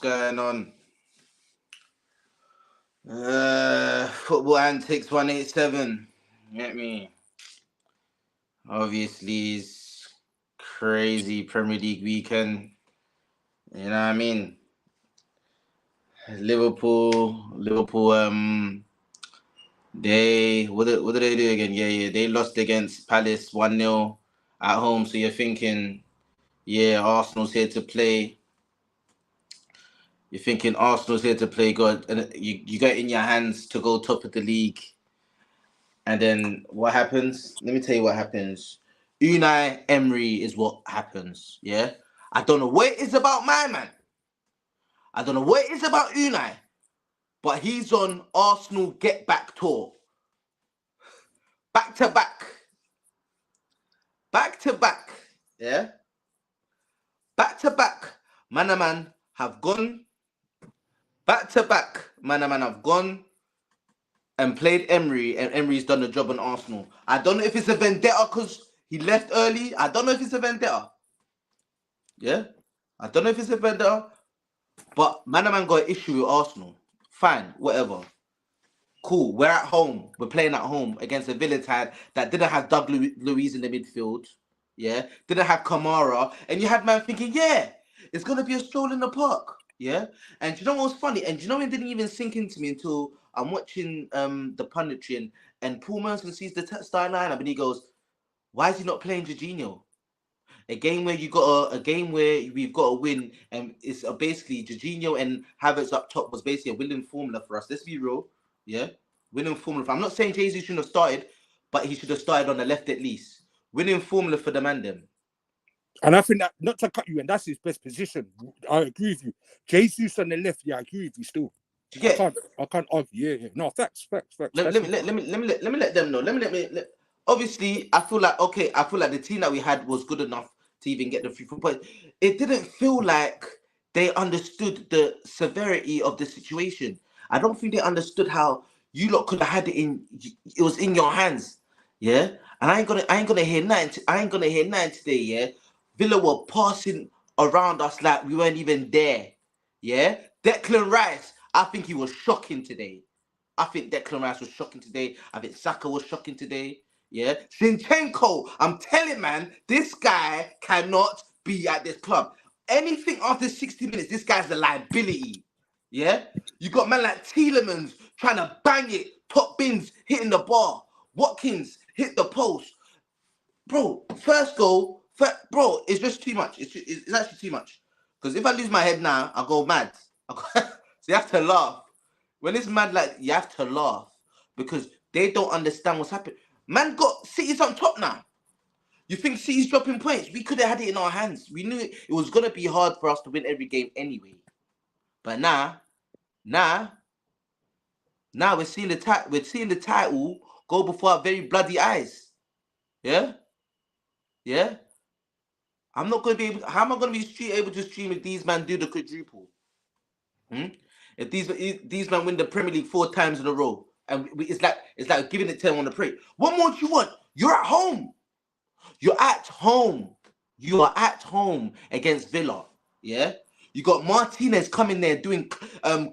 going on? Football Antics 187. Get me? Obviously, it's crazy Premier League weekend. You know what I mean? Liverpool. They what did they do again? Yeah. They lost against Palace 1-0 at home. So you're thinking, yeah, Arsenal's here to play. You're thinking Arsenal's here to play good, and you got in your hands to go top of the league. And then what happens? Let me tell you what happens. Unai Emery is what happens. Yeah, I don't know what it is about my man. I don't know what it is about Unai, but he's on Arsenal get back tour. Back to back. Yeah, back to back. Man have gone. Back to back. Man have gone and played Emery, and Emery's done the job on Arsenal. I don't know if it's a vendetta because he left early. I don't know if it's a vendetta. Yeah? I don't know if it's a vendetta, but man got an issue with Arsenal. Fine, whatever. Cool, we're at home. We're playing at home against a Villa side that didn't have Doug Luiz in the midfield. Yeah? Didn't have Kamara. And you had man thinking, yeah, it's going to be a stroll in the park. Yeah? And do you know what was funny? And do you know it didn't even sink into me until I'm watching the punditry and Paul Merson sees the starting lineup and he goes, why is he not playing Jorginho? A game where we've got to win, and it's basically Jorginho and Havertz up top was basically a winning formula for us. Let's be real, yeah, winning formula. I'm not saying Jesus shouldn't have started, but he should have started on the left at least. Winning formula for the man them. And I think that, not to cut you, and that's his best position. I agree with you. Jesus on the left, yeah, I agree with you still. I can't argue. Yeah. No, facts. Let me let them know. Obviously, I feel like the team that we had was good enough to even get the 3 points. It didn't feel like they understood the severity of the situation. I don't think they understood how you lot could have had it was in your hands. Yeah? And I ain't gonna hear nothing today, yeah? Villa were passing around us like we weren't even there. Yeah? Declan Rice, I think he was shocking today. I think Declan Rice was shocking today. I think Saka was shocking today. Yeah. Zinchenko, I'm telling man, this guy cannot be at this club. Anything after 60 minutes, this guy's a liability. Yeah. You got man like Tielemans trying to bang it, top bins hitting the bar. Watkins hit the post. Bro, first goal, bro, it's just too much. It's actually too much. Because if I lose my head now, I go mad. So you have to laugh. When it's mad, like, you have to laugh. Because they don't understand what's happening. Man got City's on top now. You think City's dropping points? We could have had it in our hands. We knew it was going to be hard for us to win every game anyway. But now we're seeing the title go before our very bloody eyes. Yeah? Yeah? I'm not going to be able... How am I going to be able to stream if these men do the quadruple? If these men win the Premier League 4 times in a row, and it's like giving it 10 on the plate. What more do you want? You're at home. You are at home against Villa. Yeah? You got Martinez coming there doing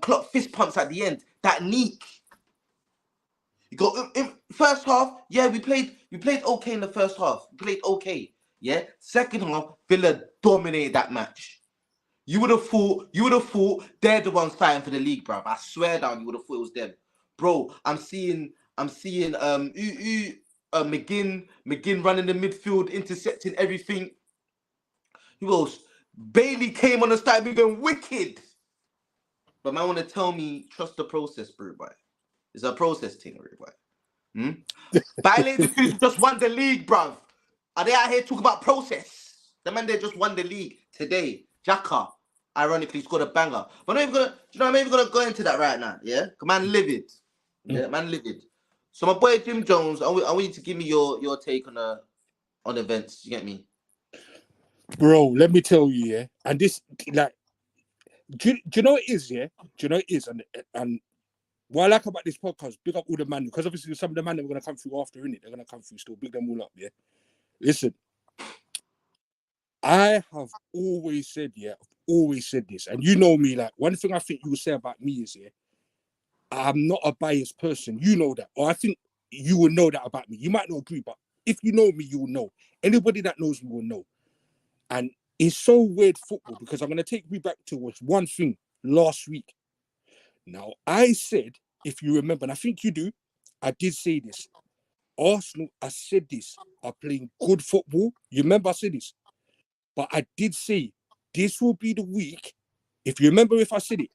clock fist pumps at the end. That neat. You got in first half, yeah, we played okay in the first half. We played okay. Yeah? Second half, Villa dominated that match. You would have thought they're the ones fighting for the league, bro. I swear down, you would have thought it was them. Bro, I'm seeing McGinn running the midfield, intercepting everything. Who else? Bailey came on and started being wicked. But man want to tell me, trust the process, bro, boy. It's a process thing, bro, boy. Bailey just won the league, bruv. Are they out here talking about process? The man they just won the league today. Xhaka, ironically, scored a banger. But I'm not even gonna go into that right now, yeah? Man, livid. Yeah, man, livid. So my boy Jim Jones, I want you to give me your take on events. You get me? Bro, let me tell you, yeah. And this, like, do you know what it is, yeah? Do you know what it is? And what I like about this podcast, big up all the man, because obviously some of the man that we're gonna come through after, innit? They're gonna come through still. Big them all up, yeah. Listen, I have always said, yeah, always said this, and you know me. Like, one thing I think you will say about me is, yeah, I'm not a biased person. You know that, or I think you will know that about me. You might not agree, but if you know me, you will know. Anybody that knows me will know. And it's so weird football because I'm going to take you back to one thing last week. Now, I said, if you remember, and I think you do, I did say this. Arsenal, I said this, are playing good football. You remember I said this? But I did say this will be the week. If you remember, if I said it,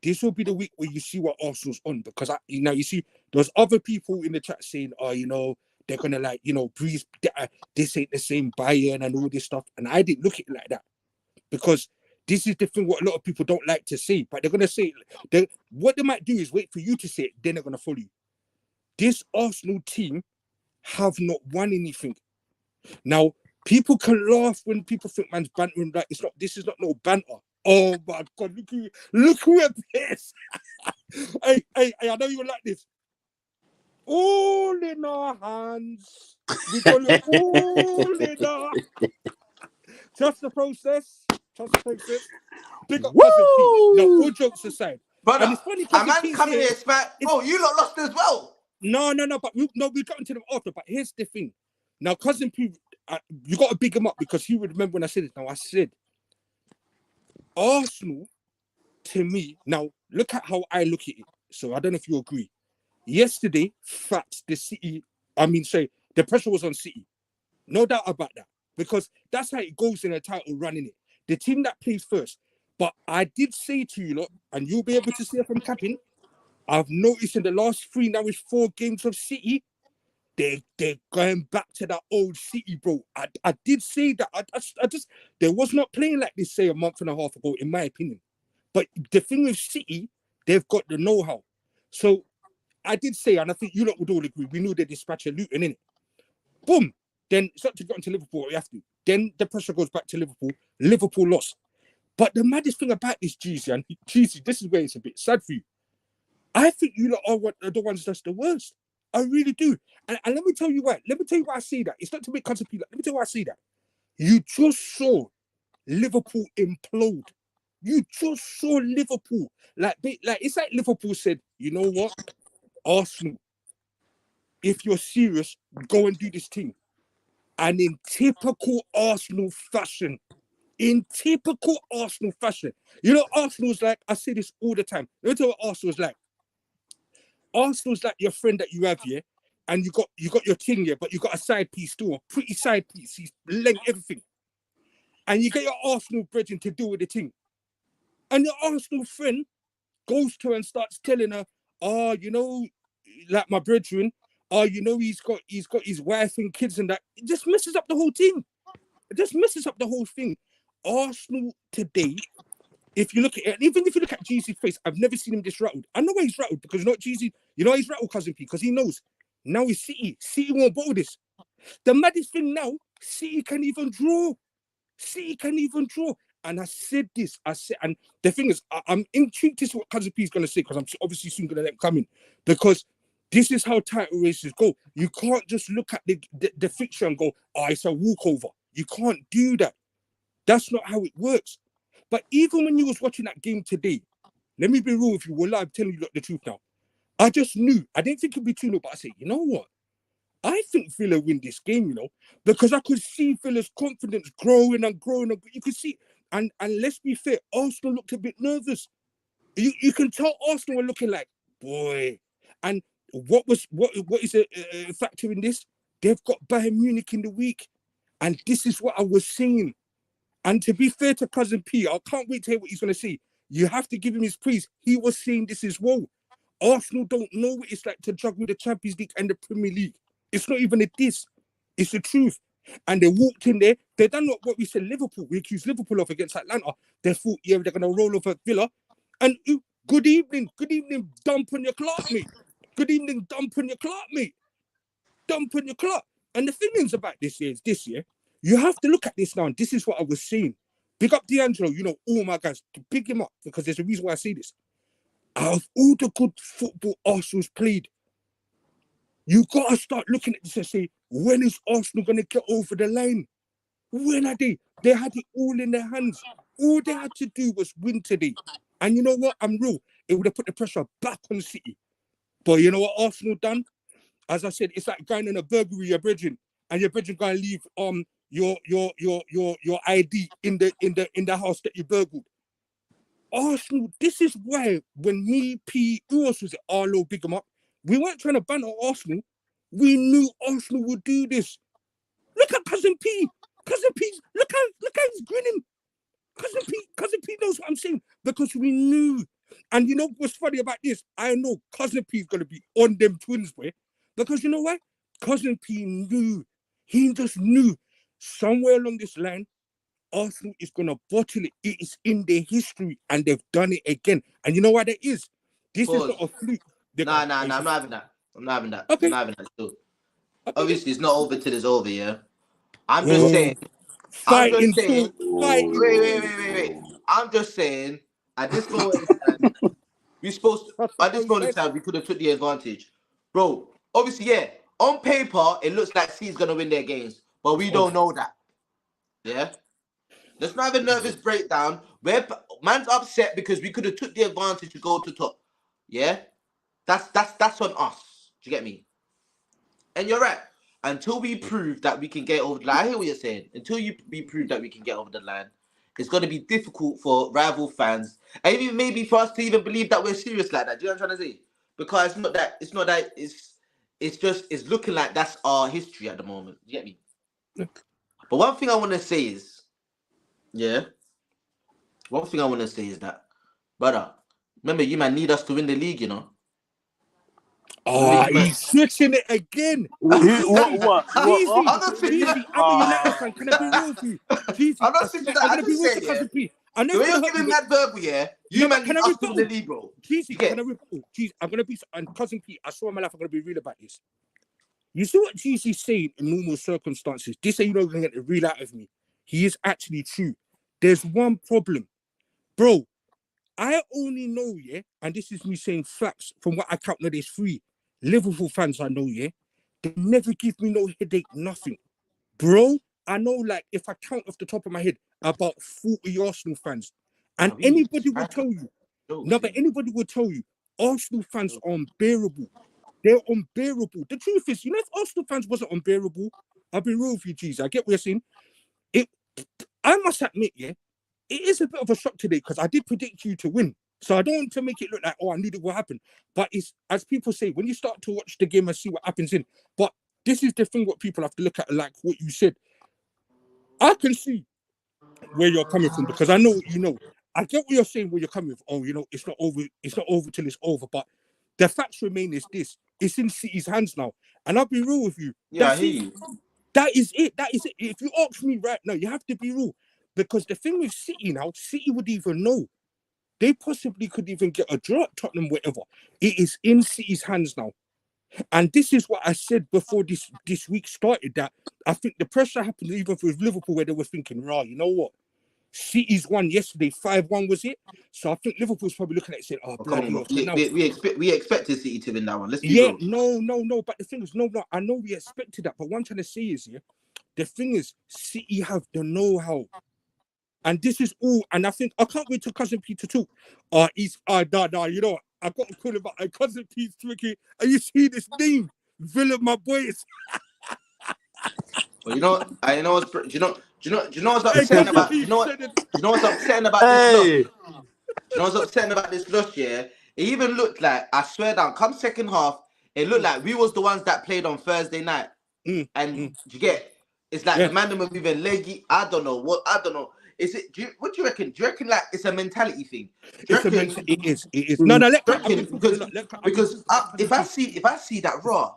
this will be the week where you see what Arsenal's on. Because you see, there's other people in the chat saying, oh, they're gonna breeze. This ain't the same Bayern and all this stuff. And I didn't look at it like that because this is the thing what a lot of people don't like to say. But they're gonna say what they might do is wait for you to say it. Then they're gonna follow you. This Arsenal team have not won anything. Now, people can laugh when people think man's bantering. Like, this is not no banter. Oh my God, look who appears. hey, I know you like this. All in our hands. We got it all in our. Trust the process. Big up Cousin P. No, all jokes aside. Brother, And it's funny, a Cousin man P's coming here. here, spat. Bro, you lot lost as well. No, but we got into them after. But here's the thing. Now, Cousin P, you got to big him up because he would remember when I said it. Now, I said, Arsenal, to me, now look at how I look at it. So I don't know if you agree. Yesterday, facts, the pressure was on City. No doubt about that. Because that's how it goes in a title running it. The team that plays first. But I did say to you, lot, and you'll be able to see if I'm capping, I've noticed in the last 4 games of City, they're going back to that old City, bro. I did say that. I just they was not playing like this, say, a month and a half ago, in my opinion. But the thing with City, they've got the know-how. So I did say, and I think you lot would all agree, we knew they dispatched a Luton, innit? Boom. Then it's not to get into Liverpool, we have to. Then the pressure goes back to Liverpool. Liverpool lost. But the maddest thing about this, Jeezy, and Jeezy, this is where it's a bit sad for you. I think you lot are the ones that's the worst. I really do. And let me tell you why. Let me tell you why I say that. It's not to make content of people. Let me tell you why I say that. You just saw Liverpool implode. You just saw Liverpool. Like it's like Liverpool said, you know what? Arsenal, if you're serious, go and do this thing. And in typical Arsenal fashion, you know, Arsenal's like, I say this all the time. Let me tell you what Arsenal's like. Arsenal's like your friend that you have here, and you got your thing here, but you got a side piece too, a pretty side piece. He's length everything, and you get your Arsenal brethren to do with the thing, and your Arsenal friend goes to her and starts telling her, "Oh, like my brethren, he's got his wife and kids and that." It just messes up the whole thing. Arsenal today. If you look at it, even if you look at Jeezy's face, I've never seen him this rattled. I know why he's rattled because Jeezy, he's rattled, Cousin P, because he knows now he's City. City won't bottle this. The maddest thing now, City can even draw. And I said this, and the thing is, I'm intrigued to see what Cousin P is going to say because I'm obviously soon going to let him come in because this is how title races go. You can't just look at the fixture and go, oh, it's a walkover. You can't do that. That's not how it works. But even when you was watching that game today, let me be real with you. Well, I'm telling you the truth now. I just knew. I didn't think it'd be 2-0, but I said, you know what? I think Villa win this game, because I could see Villa's confidence growing and growing. You could see, and let's be fair, Arsenal looked a bit nervous. You can tell Arsenal were looking like, boy. And what is a factor in this? They've got Bayern Munich in the week. And this is what I was saying. And to be fair to Cousin P, I can't wait to hear what he's going to say. You have to give him his praise. He was saying this as well. Arsenal don't know what it's like to juggle the Champions League and the Premier League. It's not even a diss. It's the truth. And they walked in there. They done what we said Liverpool. We accused Liverpool of against Atlanta. They thought, yeah, they're going to roll over Villa. And good evening, dump on your clock, mate. Good evening, dump on your clock, mate. Dump on your clock. And the thing is about this year, you have to look at this now, and this is what I was saying. Big up D'Angelo, all my guys, to pick him up, because there's a reason why I say this. Out of all the good football Arsenal's played, you got to start looking at this and say, when is Arsenal going to get over the line? When are they? They had it all in their hands. All they had to do was win today. And you know what? I'm real. It would have put the pressure back on City. But you know what Arsenal done? As I said, it's like going in a burglary, your brethren, and your brethren gonna leave your ID in the house that you burgled. Arsenal, this is why when me, P, who else was it? Arlo, big 'em up. We weren't trying to banter Arsenal. We knew Arsenal would do this. Look at Cousin P. Cousin P, look how he's grinning. Cousin P knows what I'm saying because we knew. And you know what's funny about this? I know Cousin P is gonna be on them twins, boy. Because you know what? Cousin P knew. He just knew somewhere along this line, Arsenal is gonna bottle it. It is in their history, and they've done it again. And you know what that is? This is not Pause. a fluke. Nah. I'm not having that. I'm not having that. I'm Okay. not having that still. Okay. Obviously, it's not over till it's over. Yeah. I'm just Oh, saying. I'm just fighting saying. talk. Fighting Wait. I'm just saying. At this moment in time, we supposed to, talk. at this moment in time we could have took the advantage, bro. Obviously, yeah. On paper, it looks like C's gonna win their games, but we don't know that. Yeah. Let's not have a nervous breakdown. Man's upset because we could have took the advantage to go to top. Yeah. That's on us. Do you get me? And you're right. Until we prove that we can get over the line, I hear what you're saying. Until we prove that we can get over the line, it's going to be difficult for rival fans, and even maybe for us to even believe that we're serious like that. Do you know what I'm trying to say? Because it's looking like that's our history at the moment. Do you get me? But one thing I want to say is, yeah, one thing I want to say is that, brother, remember you man need us to win the league, you know. Oh, he's switching it again. What? Jeezy, I'm not switching Jeezy, I'm a United fan. Can I be real with you? Jeezy, I'm not switching that. I'm I gonna be just real said, to yeah. Cousin P. I know The way it's you're gonna hurt giving you. that verbal, yeah, you No, man but can need I us to win the rebuttal? league, bro. Jeezy, can I rebuttal? Jeezy, I'm gonna be and Cousin P. I swear on my life, I'm gonna be real about this. You see what Jeezy's saying in normal circumstances? This ain't gonna get the real out of me. He is actually true. There's one problem, bro. I only know, yeah, and this is me saying facts from what I count. Now there's three Liverpool fans I know, yeah. They never give me no headache, nothing. Bro, I know, like, if I count off the top of my head, about 40 Arsenal fans. And anybody will tell you, no, but anybody will tell you, Arsenal fans are unbearable. They're unbearable. The truth is, you know, if Arsenal fans wasn't unbearable, I'll be real with you, Jesus. I get what you're saying. I must admit, yeah, it is a bit of a shock today because I did predict you to win. So I don't want to make it look like, oh, I knew it would happen. But it's, as people say, when you start to watch the game and see what happens in. But this is the thing what people have to look at, like what you said. I can see where you're coming from because I know what you know. I get what you're saying where you're coming from. Oh, you know, it's not over till it's over. But the facts remain is this. It's in City's hands now. And I'll be real with you. Yeah, I hear you. That is it. That is it. If you ask me right now, you have to be real. Because the thing with City now, City would even know. They possibly could even get a draw at Tottenham, whatever. It is in City's hands now. And this is what I said before this week started, that I think the pressure happened even with Liverpool where they were thinking, right, you know what? City's won yesterday, 5-1 was it? So I think Liverpool's probably looking at it saying, oh, Oh, come bloody on, hell. bro. So now, We expected City to win that one. Let's be yeah, real. no. But the thing is, no, I know we expected that. But what I'm trying to say is, yeah, the thing is, City have the know-how. And this is all, and I think I can't wait till Cousin Peter talk. He's you know what? I got to call him out. Cousin Pete's tricky. And you see this name, Villa, my boys. Well, you know, I know what's. Do you know what's Hey, upsetting Cousin about? Pete said it. Do you know what's upsetting about this loss? Do you know what's upsetting about this loss? Yeah, it even looked like, I swear down, come second half, it looked like we was the ones that played on Thursday night. And you get, it's like the man were moving leggy. I don't know. Is it? What do you reckon? Do you reckon like it's a mentality thing? It's a mental. It is. No, let I've been talking a lot. Because if I see that raw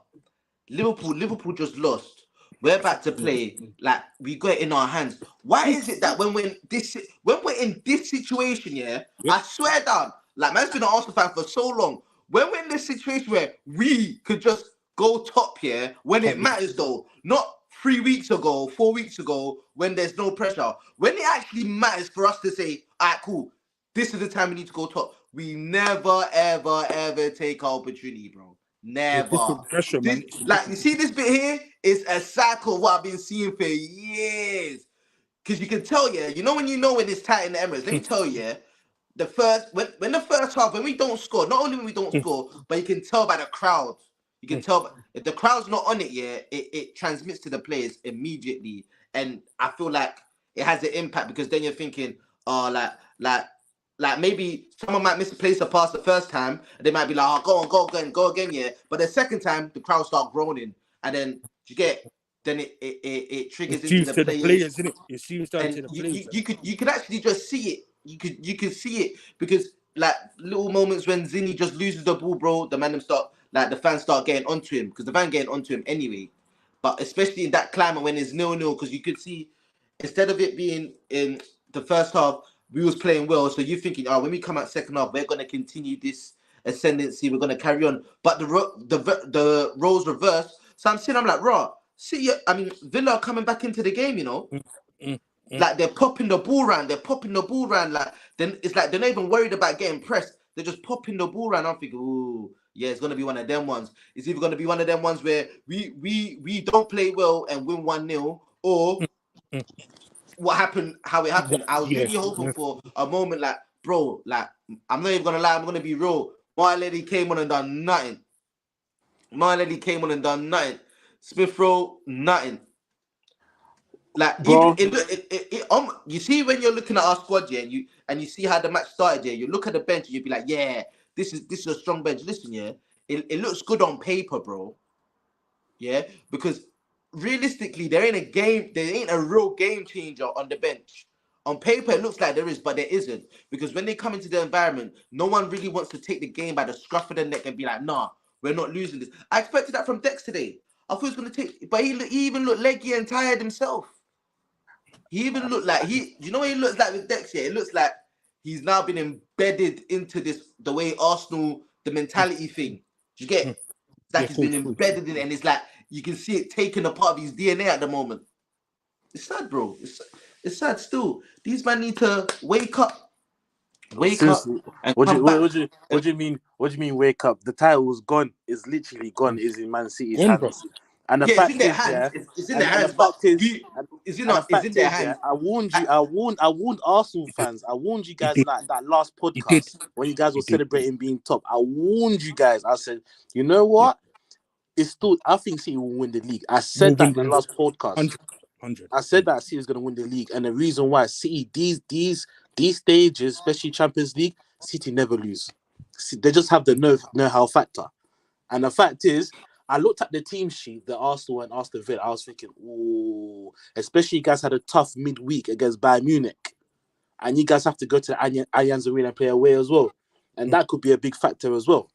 Liverpool just lost. We're about to play like we got it in our hands. Why is it that when we're in this situation, yeah, I swear down, like man's been an Arsenal fan for so long. When we're in this situation where we could just go top here when it matters, though, not 3 weeks ago, 4 weeks ago, when there's no pressure. When it actually matters for us to say, all right, cool, this is the time we need to go top. We never, ever take our opportunity, bro. Never. Pressure, man. Like, you see this bit here? It's a cycle of what I've been seeing for years. because you can tell, yeah, when it's tight in the Emirates. Let me tell you, yeah, when the first half, when we don't score, not only when we don't score, but you can tell by the crowd. You can tell if the crowd's not on it, yeah, it transmits to the players immediately, and I feel like it has an impact because then you're thinking, oh, like maybe someone might misplace a pass the first time, and they might be like, oh, go again, yeah. But the second time, the crowd start groaning, and then you get, then it It triggers into seems the to the players, players, innit? It seems down and to the players. you could actually just see it. You could see it because like little moments when Zinni just loses the ball, bro, the fans start getting onto him because the fans getting onto him anyway. But especially in that climate when it's 0-0, because you could see instead of it being in the first half, we was playing well. So you're thinking, oh, when we come out second half, we're gonna continue this ascendancy. We're gonna carry on. But the roles reverse. So I'm like, raw. See, I mean, Villa are coming back into the game, you know. Mm, mm, mm. Like they're popping the ball round. They're popping the ball round. Like then it's like they're not even worried about getting pressed. They're just popping the ball round. I'm thinking, ooh, yeah, it's gonna be one of them ones. It's either gonna be one of them ones where we don't play well and win 1-0, or Mm. what happened, how it happened. I was Yeah. really hoping for a moment like, bro, like I'm not even gonna lie. I'm gonna be real. My lady came on and done nothing. Smith Rowe, nothing. Like even Bro, you see when you're looking at our squad, yeah, and you see how the match started, yeah, you look at the bench and you'd be like, yeah, this is a strong bench. Listen, yeah, it looks good on paper, bro. Yeah, because realistically, there ain't a real game changer on the bench. On paper, it looks like there is, but there isn't. Because when they come into the environment, no one really wants to take the game by the scruff of the neck and be like, nah, we're not losing this. I expected that from Dex today. I thought he was gonna take, but he even looked leggy and tired himself. He even looked like you know what he looks like with Dex, yeah? It looks like he's now been embedded into the way Arsenal, the mentality thing. You get? Mm. It's like Yeah, he's cool, been cool. embedded in it, and it's like you can see it taking a part of his DNA at the moment. It's sad, bro. It's sad still. These men need to wake up, seriously, and what do come you back. what do you mean? What do you mean? Wake up! The title's gone. Is literally gone. Mm. Is in Man City's Gone, bro. hands. And the Yeah, it's in fact their is, hands. yeah, It's in their and the hands, but fact is, we is it and the not? It's in fact their is, yeah, hands. I warned I, you. I warned Arsenal fans. I warned you He guys in did. that last He did. podcast when you guys were He did. celebrating being top. I warned you guys. I said, you know Yeah. what? It's still. I think City will win the league. I We'll said that win in the the league. last podcast. 100. I said that City is going to win the league, and the reason why City these stages, especially Champions League, City never lose. They just have the know how factor. And the fact is, I looked at the team sheet, the Arsenal and Aston Villa. I was thinking, oh, especially you guys had a tough midweek against Bayern Munich, and you guys have to go to Allianz Arena and play away as well, and Mm. that could be a big factor as well.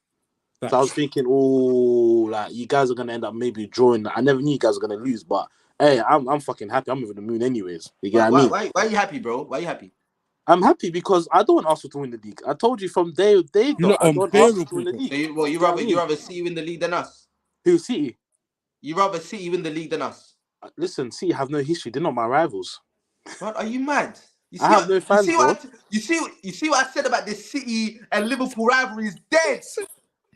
So I was Facts. thinking, oh, like you guys are gonna end up maybe drawing. I never knew you guys were gonna lose, but hey, I'm fucking happy. I'm over the moon anyways. You get why, what I why, mean? why are you happy, bro? Why are you happy? I'm happy because I don't want Arsenal to win the league. I told you from day You dot, know, I don't want Arsenal to unbearable, win the bro. So league. you You get what I you mean? rather see you win the league than us? Who City? You rather City win the league than us? Listen, City have no history. They're not my rivals. Bro, are you mad? I have no fans, bro. You see what I said about this City and Liverpool rivalry is dead.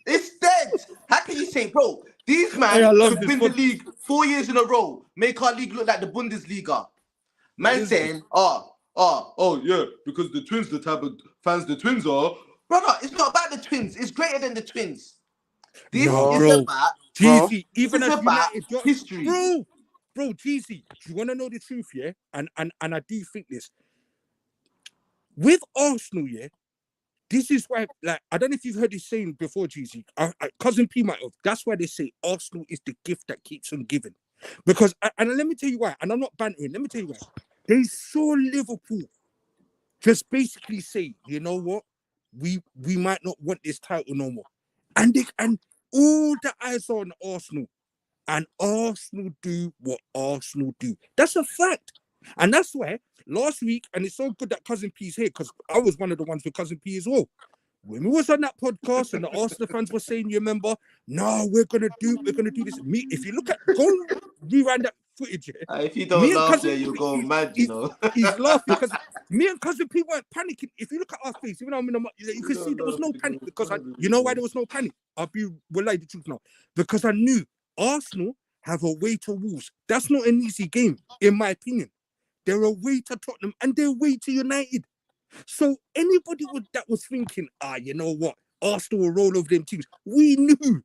It's dead. How can you say, bro? These Hey, I man love could this win the one. league 4 years in a row, make our league look like the Bundesliga. It Man is, bro. saying, oh yeah, because the twins, the type of fans the twins are. Brother, it's not about the twins. It's greater than the twins. This Nah, Bro, is bro. about bro, Jeezy, this even is as about United, history. bro, Jeezy, do you want to know the truth, yeah? And I do think this. With Arsenal, yeah, this is why, like, I don't know if you've heard this saying before, Jeezy. Cousin P might have. That's why they say Arsenal is the gift that keeps on giving. Because, and let me tell you why, and I'm not bantering, let me tell you why. They saw Liverpool just basically say, you know what? We might not want this title no more. And all the eyes are on Arsenal. And Arsenal do what Arsenal do. That's a fact. And that's why last week, and it's so good that Cousin P's here, because I was one of the ones with Cousin P as well. When we was on that podcast and the Arsenal fans were saying, you remember, no, we're gonna do this. Me, if you look at go rewind that footage, yeah, If you don't me and laugh, Cousin yeah, you'll P, go mad, you know. he's laughing because me and Cousin P weren't panicking. If you look at our face, even though I'm in you You can see don't there was laugh, no you panic go because mad with you it, know why bro. there was no panic. Will lie the truth now, because I knew Arsenal have a way to Wolves. That's not an easy game, in my opinion. They're away to Tottenham and they're away to United. So anybody that was thinking, you know what, Arsenal will roll over them teams. We knew.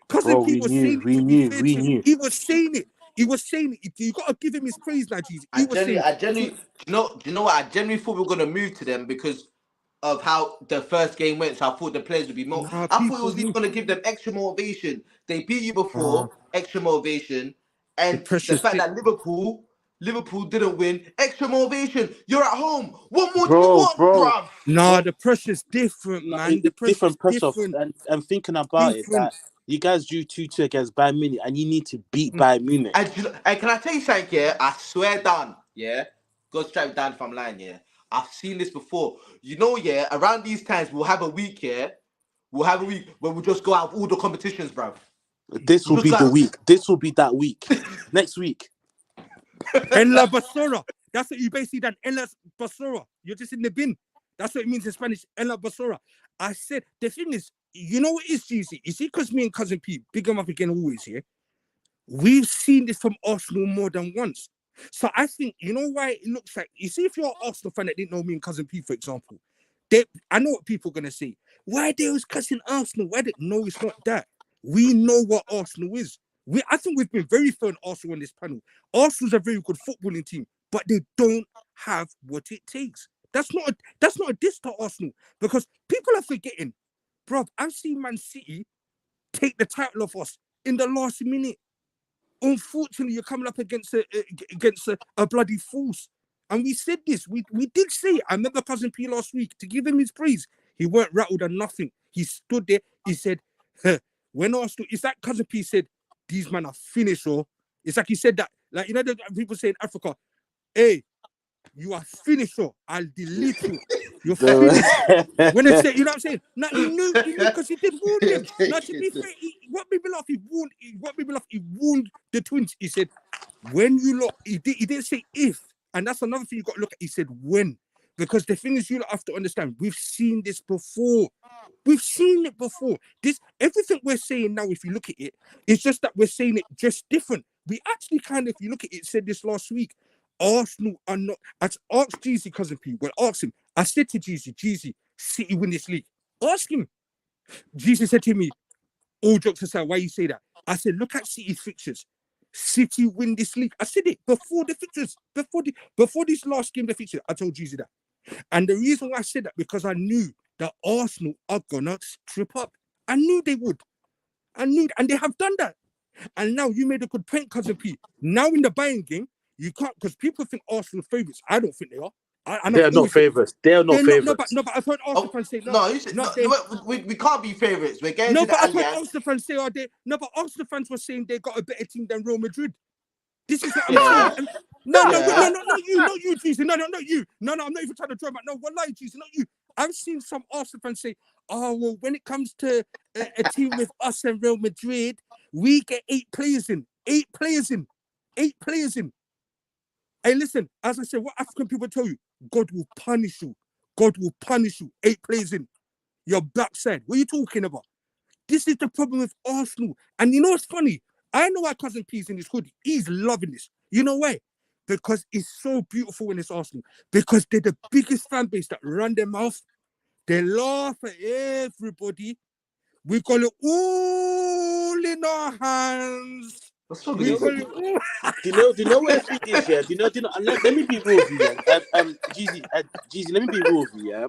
Cousin Bro, Pete we was knew, saying it, we to be knew, fair we to him. knew. He was saying it. You got to give him his praise now, Jesus. He was saying, do you know what? I genuinely thought we were gonna move to them because of how the first game went. So I thought the players would be more. nah, I thought it people was even knew. gonna give them extra motivation. They beat you Uh, before, extra motivation, the and the pressure's fact that Liverpool didn't win, extra motivation. You're at home. What more do you Bro, want, bro, bruv? Nah, bro. the pressure's different, No, man. The it's pressure's different pressure. different. And thinking about it, Different. that you guys drew 2-2 against Bayern Munich, and you need to beat Bayern Munich. And can I tell you something? Yeah, I swear down. Yeah, go straight down if I'm lying. Yeah, I've seen this before. You know, yeah, around these times we'll have a week. Yeah, we'll have a week where we'll just go out of all the competitions, bruv. This We'll will just be go the out. week. This will be that week. Next week. En la basura. That's what you basically done. En la basura. You're just in the bin. That's what it means in Spanish. En la basura. I said, the thing is, you know what is GC? You see, because me and Cousin Pete, big him up again always here. We've seen this from Arsenal more than once. So I think, you know why it looks like, you see, if you're an Arsenal fan that didn't know me and Cousin Pete, for example, I know what people are going to say. Why they was cussing Arsenal? No, it's not that. We know what Arsenal is. I think we've been very fair on Arsenal on this panel. Arsenal's a very good footballing team, but they don't have what it takes. That's not a diss to Arsenal, because people are forgetting, bro. I've seen Man City take the title off us in the last minute. Unfortunately, you're coming up against a bloody force. And we said this. We did say it. I remember Cousin P last week, to give him his praise. He weren't rattled or nothing. He stood there. He said, when Arsenal, it's like Cousin P said, these men are finished, or it's like he said that, like, you know, the people say in Africa, hey, you are finished, or I'll delete you. You're finished. When they say, you know what I'm saying? Now he knew because he did warn them. Now, to be fair, what made me laugh, he warned the twins. He said, when you look, he didn't say if, and that's another thing you got to look at. He said when, because the thing is, you have to understand, we've seen this before. We've seen it before. Everything we're saying now, if you look at it, it's just that we're saying it just different. We actually kind of, if you look at it, said this last week. Arsenal are not. I asked Jeezy, Cousin P. Well, ask him. I said to Jeezy, City win this league. Ask him. Jeezy said to me, all jokes aside, why you say that? I said, look at City's fixtures. City win this league. I said it before the fixtures, before this last game, the fixtures. I told Jeezy that. And the reason why I said that, because I knew that Arsenal are gonna trip up. I knew they would. And they have done that. And now you made a good point, Cousin P. Now in the Bayern game, you can't, because people think Arsenal favourites. I don't think they are. They're not favourites. They're not favourites. No, but I've heard Arsenal fans say no. You said, not no, them. we can't be favourites. We're going No, to the but I've heard Allianz. Arsenal fans say, but Arsenal fans were saying they got a better team than Real Madrid. This is what I'm saying. No, not you, Jesus. No, not you. No, I'm not even trying to drum out. No, wallahi, Jesus, not you. I've seen some Arsenal fans say, oh, well, when it comes to a team with us and Real Madrid, we get 8 players in. 8 players in. 8 players in. Hey, listen, as I said, what African people tell you, God will punish you. God will punish you. 8 players in. Your backside. What are you talking about? This is the problem with Arsenal. And you know what's funny? I know why Cousin P's in his hoodie. He's loving this. You know why? Because it's so beautiful when it's Arsenal. Because they're the biggest fan base that run their mouth. They laugh at everybody. We got it all in our hands. Do you know where thing is, yeah? Do you know, let me be real with you, yeah? Jeezy, let me be real with you, yeah?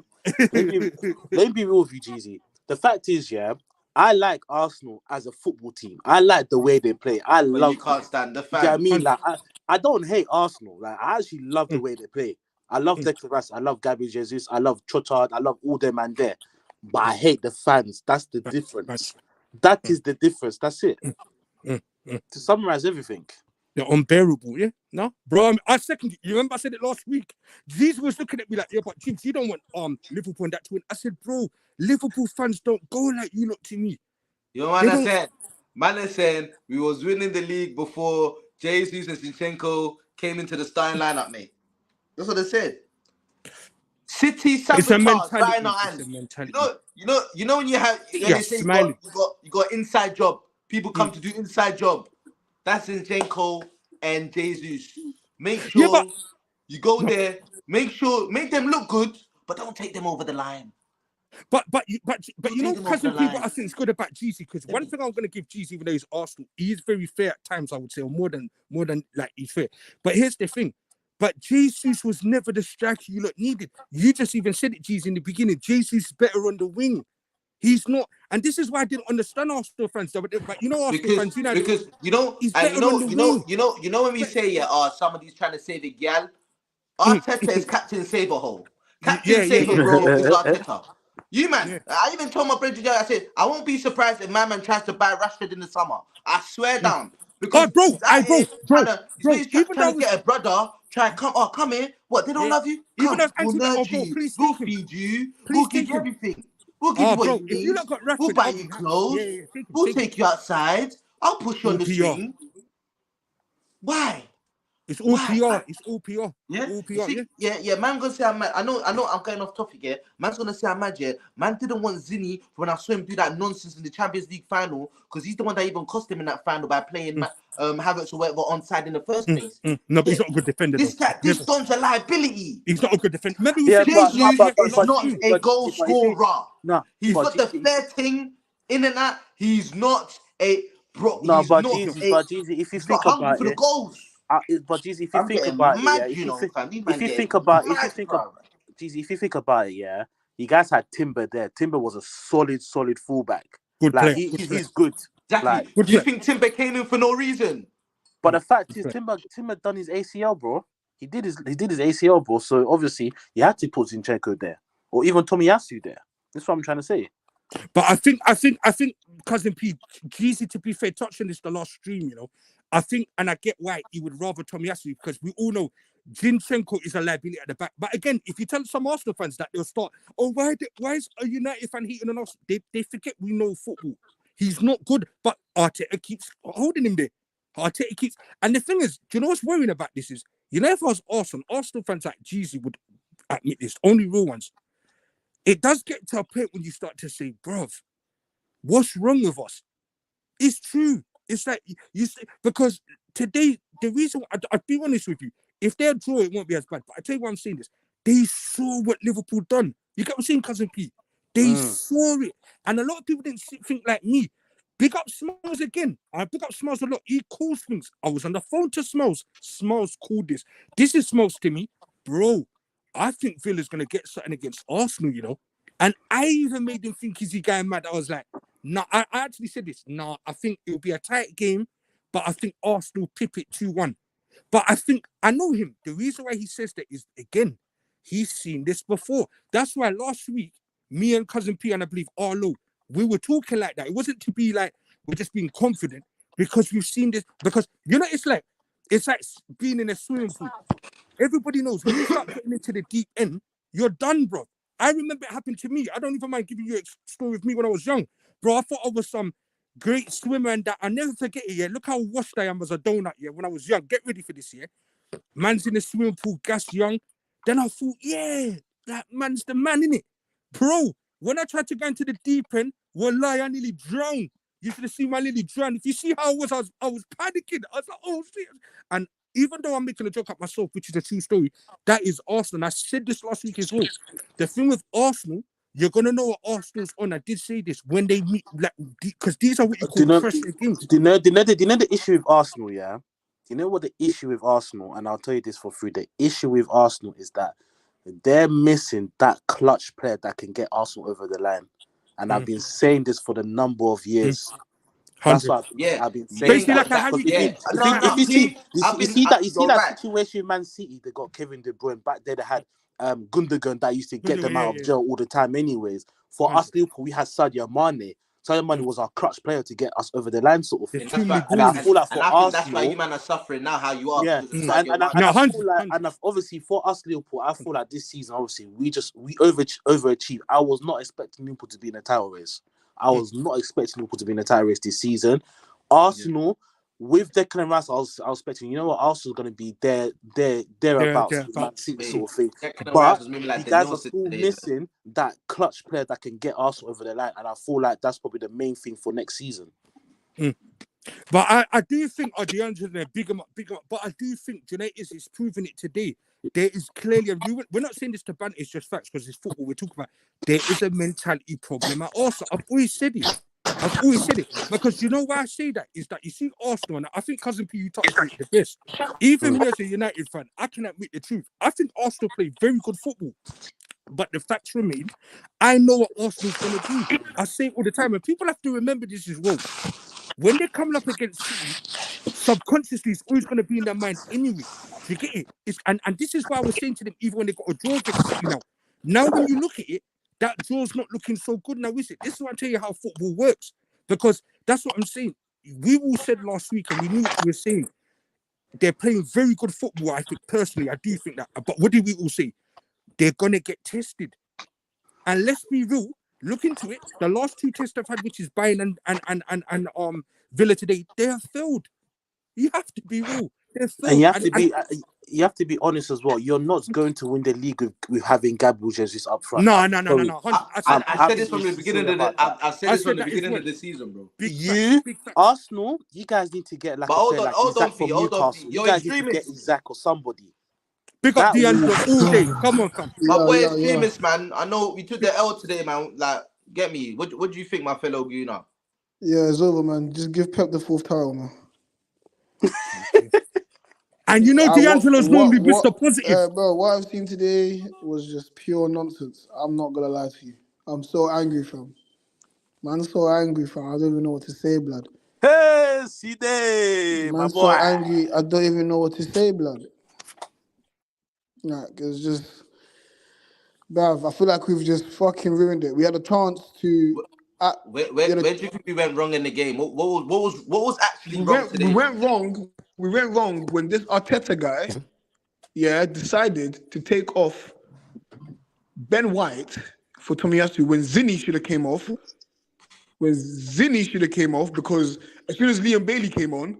Let me be real with you, Jeezy. The fact is, yeah, I like Arsenal as a football team. I like the way they play. But you can't stand the fans. Yeah, I mean, like, I don't hate Arsenal. Like, I actually love the way they play. I love Declan Rice. I love Gabriel Jesus. I love Trossard. I love all them and there. But I hate the fans. That's the difference. That is the difference. That's it. To summarize everything. They're unbearable, yeah? No? Bro, I second you. You remember I said it last week? Jesus was looking at me like, yeah, but James, you don't want Liverpool and that to win. I said, bro, Liverpool fans don't go like you look to me. You know what I said? Man is saying we was winning the league before Jesus and Zinchenko came into the starting lineup, mate. That's what they said. City sabotage right in our hands. You know when you have when they say you got inside job. People come to do inside job. That's Zinchenko and Jesus. Make Yeah, but sure you go there. Make them look good, but don't take them over the line. but Don't you take know, them over the cousin P, what line. I think is good about Jeezy, because Get one me? thing I'm gonna give Jeezy, even though he's Arsenal, he is very fair at times, I would say, or more than like he's fair. But here's the thing. But Jesus was never the striker you look needed. You just even said it, Jeezy, in the beginning. Jesus is better on the wing. He's not, and this is why I didn't understand Arsenal fans. But you know, Arsenal Because fans, you know, because you know he's and better on the wing. when we say somebody's trying to save a gal. Mm. Arteta is Captain Saberhole. Captain Yeah, yeah, Saber, yeah, bro, is Arteta. You man, yeah. I even told my brother, I said, I won't be surprised if my man tries to buy Rashford in the summer. I swear Mm. down. Oh, Because bro, he's out here bro. Even trying though I to was, get a brother, come here. What, they don't yeah, love you? even though I Come, was we'll oh, nurture bro, you. please We'll take him. feed you. We'll Please give take you him. everything. We'll give you Oh, what bro, you if you need. lot got We'll Rashford, buy I'll you be happy. Yeah, clothes. yeah, yeah. We'll Take him. take you outside. I'll push you on All the PR. swing. Why? It's all Why? PR. It's all PR. Yeah, All you PR. Yeah. see, yeah. Man gonna say I'm mad. I know. I'm going off topic here. Man's gonna say I'm mad. Yeah, man didn't want Zinni when I saw him do that nonsense in the Champions League final because he's the one that even cost him in that final by playing Mm, Havertz or whatever onside in the first place. No, but Yeah, he's not a good defender though. this Never. Don's a liability. He's not a good defender. Remember we Yeah, said this but no, Jesus last is but not stream. Jeezy, a goal but if you scorer. no, He's but got the Jeezy, fair thing in and out. He's not a bro. no, He's not No. a. But Jeezy, if you He's not think hungry about for the it, goals. but Jeezy, if you I'm think getting about it, yeah, mad, you know, fam. These if man you getting think about, mad, bro. Jeezy, if you think about it, yeah, you guys had Timber there. Timber was a solid fullback. Good Like player. Good player. he's good. Like, Exactly. Good Do you player. think Timber came in for no reason? but the fact Good is, player. Timber done his ACL, bro. He did his ACL, bro. So obviously you had to put Zinchenko there, or even Tomiyasu there. That's what I'm trying to say. But I think, cousin P, Jeezy, to be fair, touched on this the last stream, you know. I think, and I get why he would rather Tomiyasu because we all know Zinchenko is a liability at the back. But again, if you tell some Arsenal fans that, they'll start, oh, why is a United fan hating on us? They forget we know football. He's not good, but Arteta keeps holding him there. Arteta keeps, and the thing is, do you know what's worrying about this is, you know, if I was Arsenal fans like Jeezy would admit this, only real ones. It does get to a point when you start to say, bruv, what's wrong with us? It's true. It's like you say, because today, the reason I'd be honest with you, if they're draw, it won't be as bad. But I tell you why I'm saying this. They saw what Liverpool done. You get what I'm saying, cousin P? They Mm. saw it. And a lot of people didn't think like me. Big up Smalls again. I big up Smalls a lot. He calls things. I was on the phone to Smalls. Smalls called this. This is Smalls to me. Bro, I think Villa's going to get something against Arsenal, you know. And I even made him think, is he going mad? I was like, no, I actually said this. No, I think it'll be a tight game, but I think Arsenal pip it 2-1. But I think, I know him. The reason why he says that is, again, he's seen this before. That's why last week, me and Cousin P, and I believe Arlo, we were talking like that. It wasn't to be like, we're just being confident because we've seen this. Because, you know, it's like being in a swimming pool. Everybody knows when you start getting into the deep end, you're done, bro. I remember it happened to me. I don't even mind giving you a story with me when I was young. Bro, I thought I was some great swimmer and that. I'll never forget it, yeah. Look how washed I am as a donut, yeah, when I was young. Get ready for this, yeah. Man's in the swimming pool, gas young. Then I thought, yeah, that man's the man, innit? Bro, when I tried to go into the deep end, wallahi, I nearly drowned. You should have seen my nearly drown. If you see how I was panicking. I was like, oh, shit. And even though I'm making a joke at myself, which is a true story, that is Arsenal. I said this last week as well. The thing with Arsenal, you're gonna know what Arsenal's on. I did say this when they meet, like, because these are what you Do call you know? pressure games. Do you know the issue with Arsenal? Yeah. Do you know what the issue with Arsenal? And I'll tell you this for free. The issue with Arsenal is that they're missing that clutch player that can get Arsenal over the line. And I've been saying this for the number of years. That's 100. what Yeah, I've been you saying think Basically, that like a that? because Harry if you Kane. Yeah, It's like a no. Harry Kane. See, you see you're that right. situation with Man City, they got Kevin De Bruyne back there. They had Gundogan that used to get them out of jail all the time. Anyways, for us 100. Liverpool, we had Sadio Mane. Sadio Mane was our clutch player to get us over the line, sort of There's thing. And too that's many why, And I ballers. feel like and for I think that's why Arsenal, you man are suffering now. How you are yeah, because of and Sadio and I, Mane. and No, I feel 100. like, 100. and obviously for us Liverpool, I feel like this season, obviously we overachieved. I was not expecting Liverpool to be in a title race. I was not expecting Liverpool to be in a title race this season. Arsenal with Declan Rice, I was expecting. You know what, Arsenal's going to be thereabouts with Man Thereabouts. City Mate, sort of thing. Declan Rice But was maybe you like the guys are Nelson still today. missing that clutch player that can get Arsenal over the line, and I feel like that's probably the main thing for next season. But I do think D'Angelo big him up. But I do think, do you know, it's proving it today. There is clearly, and we're not saying this to ban, it's just facts because it's football we're talking about. There is a mentality problem at Arsenal. I've always said it. Because you know why I say that is that you see Arsenal, and I think Cousin P, you touched on it the best. Even me as a United fan, I can admit the truth. I think Arsenal play very good football. But the facts remain, I know what Arsenal's going to do. I say it all the time, and people have to remember this as well. When they're coming up against City, subconsciously, it's always going to be in their mind anyway. Do you get it? And this is why I was saying to them, even when they got a draw against City now. Now, when you look at it, that draw's not looking so good now, is it? This is why I tell you how football works. Because that's what I'm saying. We all said last week, and we knew what we were saying. They're playing very good football, I think, personally. I do think that. But what did we all say? They're going to get tested. And let's be real, look into it. The last two tests I've had, which is Bayern and Villa today, they have failed. You have to be real. They're failed. And you have to be honest as well. You're not going to win the league with having Gabriel Jesus up front. No. I said this from the beginning of the season, bro. Arsenal, you guys need to get like Isaac from Newcastle. You guys need to get Isaac or somebody. Pick up D'Angelo all day. Come on, fam. My boy is famous, man. I know we took the L today, man. Like, get me. What do you think, my fellow Guna? Yeah, it's over, man. Just give Pep the fourth title, man. And you know D'Angelo's normally Mr. Positive. Bro, what I've seen today was just pure nonsense. I'm not gonna lie to you. I'm so angry, fam. Man, so angry, fam. I don't even know what to say, blood. Hey, Side, man, so angry. I don't even know what to say, blood. Like, it's just, bruv, I feel like we've just fucking ruined it. We had a chance to. Where do you think we went wrong in the game? What was actually wrong today? We went wrong when this Arteta guy, decided to take off Ben White for Tomiyasu when Zinni should have came off. Because as soon as Liam Bailey came on,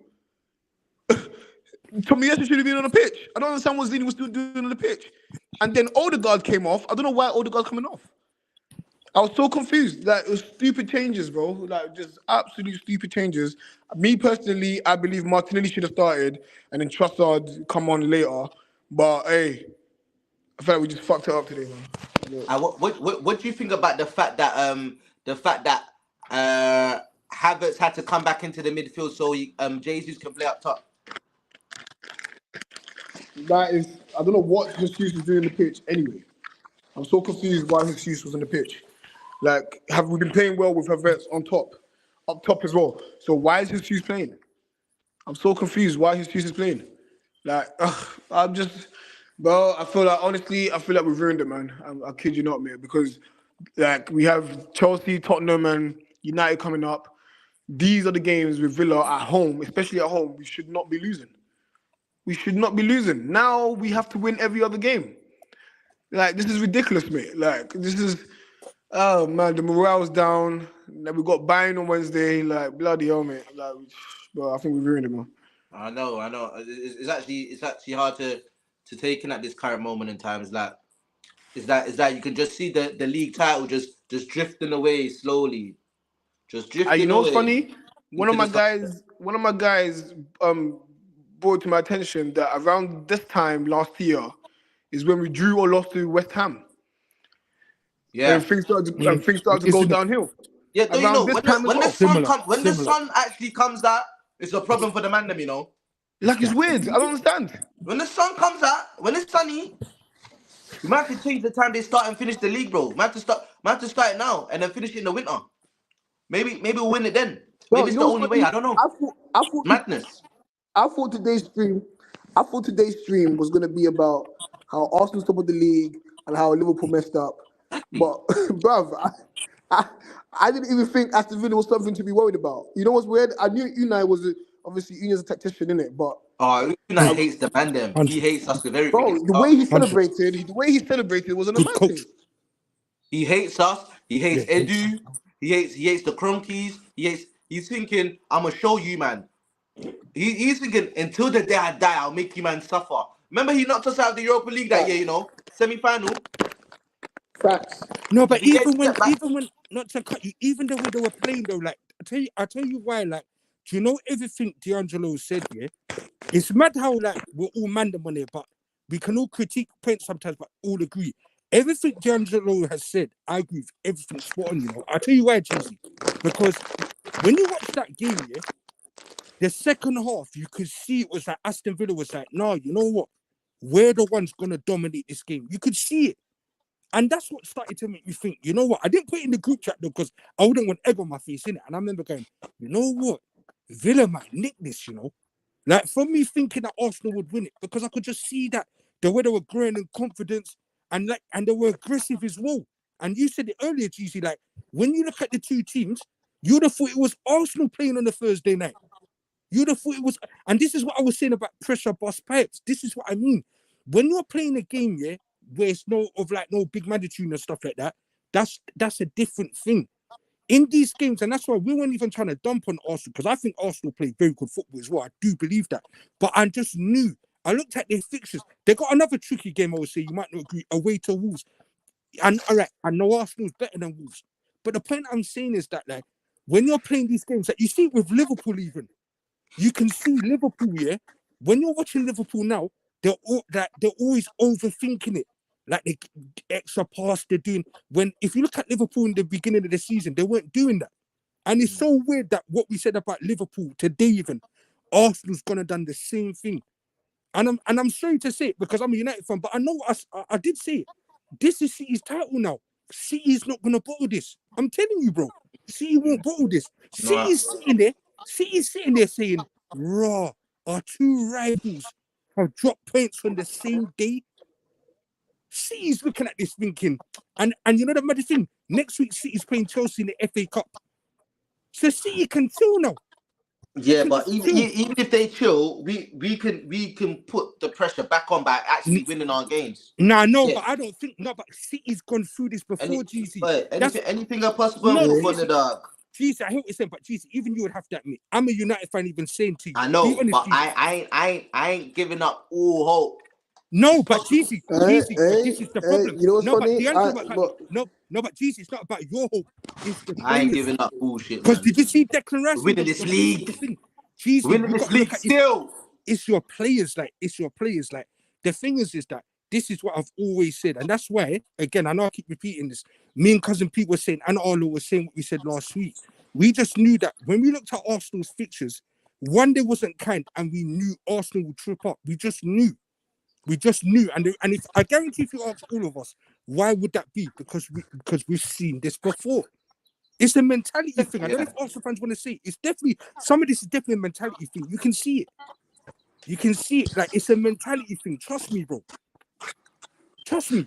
Tomiyasu should have been on the pitch. I don't understand what Zinni was doing on the pitch. And then Odegaard came off. I don't know why Odegaard's coming off. I was so confused. Like, it was stupid changes, bro. Like, just absolute stupid changes. Me personally, I believe Martinelli should have started and then Trossard come on later. But hey, I feel like we just fucked it up today, man. What do you think about the fact that Havertz had to come back into the midfield so Jesus can play up top? That is, I don't know what Jesus was doing on the pitch anyway. I'm so confused why Jesus was on the pitch. Like, have we been playing well with Havertz up top as well? So why is Jesus playing? I'm so confused why Jesus is playing. Like, I'm just, bro, I feel like we've ruined it, man. I kid you not, man, because like we have Chelsea, Tottenham, and United coming up. These are the games with Villa at home, especially at home. We should not be losing. Now we have to win every other game. Like, this is ridiculous, mate. Like, this is, oh man, the morale's down. Like, we got Bayern on Wednesday. Like, bloody hell, mate. Like, bro, I think we ruined it, man. I know. It's actually hard to take in at this current moment in time. Is that you can just see the league title just drifting away slowly, just drifting. You know what's away. funny? One of my guys brought to my attention that around this time last year is when we drew or lost to West Ham. Yeah, and things started to go downhill. Yeah, don't you know when the sun actually comes out, it's a problem for the man, them, you know. Like, it's weird. I don't understand. When the sun comes out, when it's sunny, you might have to change the time they start and finish the league, bro. Might have to start it now and then finish it in the winter. Maybe we'll win it then. Maybe it's the only way. I don't know. I thought madness. I thought today's stream was gonna be about how Arsenal's top of the league and how Liverpool messed up. But bruv, I didn't even think Aston Villa was something to be worried about. You know what's weird? I knew Unai was obviously Unai's a tactician, innit? But Unai hates the man them. He hates us with everything. Bro, the way he celebrated was an amazing. He hates us. He hates Edu. He hates the Cronkies. He's thinking, I'm gonna show you, man. He's thinking, until the day I die, I'll make you man suffer. Remember, he knocked us out of the Europa League that year, you know, semi-final. Facts. No, but even when not to cut you, even the way they were playing though, like I tell you why, like Do you know everything D'Angelo said? Yeah, it's mad how like we're all mandem on it, but we can all critique points sometimes, but all agree. Everything D'Angelo has said, I agree with everything spot on. You know, I'll tell you why, Cheesy, because when you watch that game, yeah, the second half, you could see it was like Aston Villa was like, no, you know what? We're the ones gonna dominate this game. You could see it. And that's what started to make me think, you know what? I didn't put it in the group chat though, because I wouldn't want egg on my face in it. And I remember going, you know what? Villa might nick this, you know. Like from me thinking that Arsenal would win it, because I could just see that the way they were growing in confidence and they were aggressive as well. And you said it earlier, GC, like when you look at the two teams, you'd have thought it was Arsenal playing on the Thursday night. You'd have thought it was, and this is what I was saying about pressure bust pipes. This is what I mean. When you're playing a game, yeah, where it's no big magnitude and stuff like that, that's a different thing. In these games, and that's why we weren't even trying to dump on Arsenal, because I think Arsenal play very good football as well. I do believe that. But I just knew. I looked at their fixtures. They got another tricky game, I would say, you might not agree, away to Wolves. And all right, I know Arsenal's better than Wolves. But the point I'm saying is that, like, when you're playing these games, like you see with Liverpool even, you can see Liverpool, yeah? When you're watching Liverpool now, they're always overthinking it. Like the extra pass they're doing. When if you look at Liverpool in the beginning of the season, they weren't doing that. And it's so weird that what we said about Liverpool today, even Arsenal's gonna done the same thing. And I'm sorry to say it because I'm a United fan, but I know I did say it. This is City's title now. City's not gonna bottle this. I'm telling you, bro. City won't bottle this. City's sitting there saying, raw, our two rivals have dropped points on the same day. City's looking at this thinking, and you know the mad thing, next week City's playing Chelsea in the FA Cup. So City can chill now. Yeah, but even if they chill, we can put the pressure back on by actually winning our games. Nah, no, but I don't think but City's gone through this before, GC. But anything are possible in football, the dog. GC, I hear what you're saying, but GC, even you would have to admit, I'm a United fan even saying to you. I know, but I ain't giving up all hope. No, but GC, but this is the problem. You know what's funny? But GC, it's not about your hope. It's the I ain't giving up bullshit. Because did you see Declan Rice winning this league? GC, winning this league still. It's your players, like the thing is that this is what I've always said, and that's why, again, I know I keep repeating this. Me and cousin Pete were saying, and Arlo was saying what we said last week. We just knew that when we looked at Arsenal's fixtures, one day wasn't kind, and we knew Arsenal would trip up. We just knew. And if I guarantee, if you ask all of us, why would that be? Because we've seen this before. It's a mentality thing. I don't know if Arsenal fans want to say it. It's definitely some of this is definitely a mentality thing. You can see it. Like it's a mentality thing. Trust me, bro. Trust me.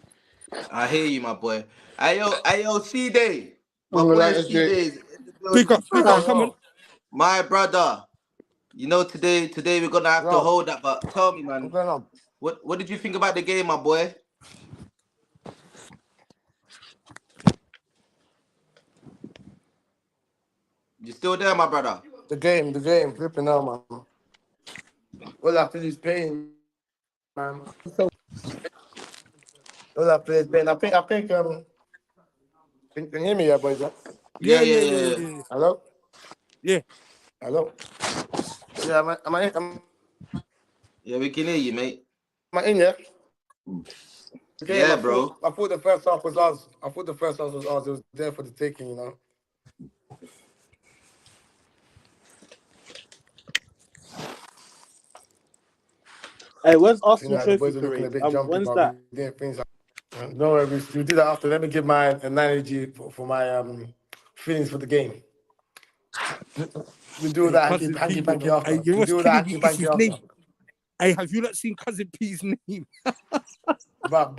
I hear you, my boy. Ayo, C-Day. My Oh, boy that is C-Day. Big up, come on. My brother. You know, today we're gonna have to hold that, but tell me, man. What did you think about the game, my boy? You still there, my brother? The game, flipping out, man. All after this pain, man. All after this pain. I think, can you hear me, yeah, boys? Yeah. Hello? Yeah. Hello? Yeah, Yeah, we can hear you, mate. Am I in, yeah? Yeah, bro. I thought the first half was ours. It was there for the taking, you know. Hey, when's Arsenal The trophy boys are looking a parade? bit jumpy, When's but that? we did things like, no, we did that after. Let me give my analogy for my feelings for the game. We do that hanky panky after. You We do that hanky panky after. Hey, have you not seen Cousin P's name? But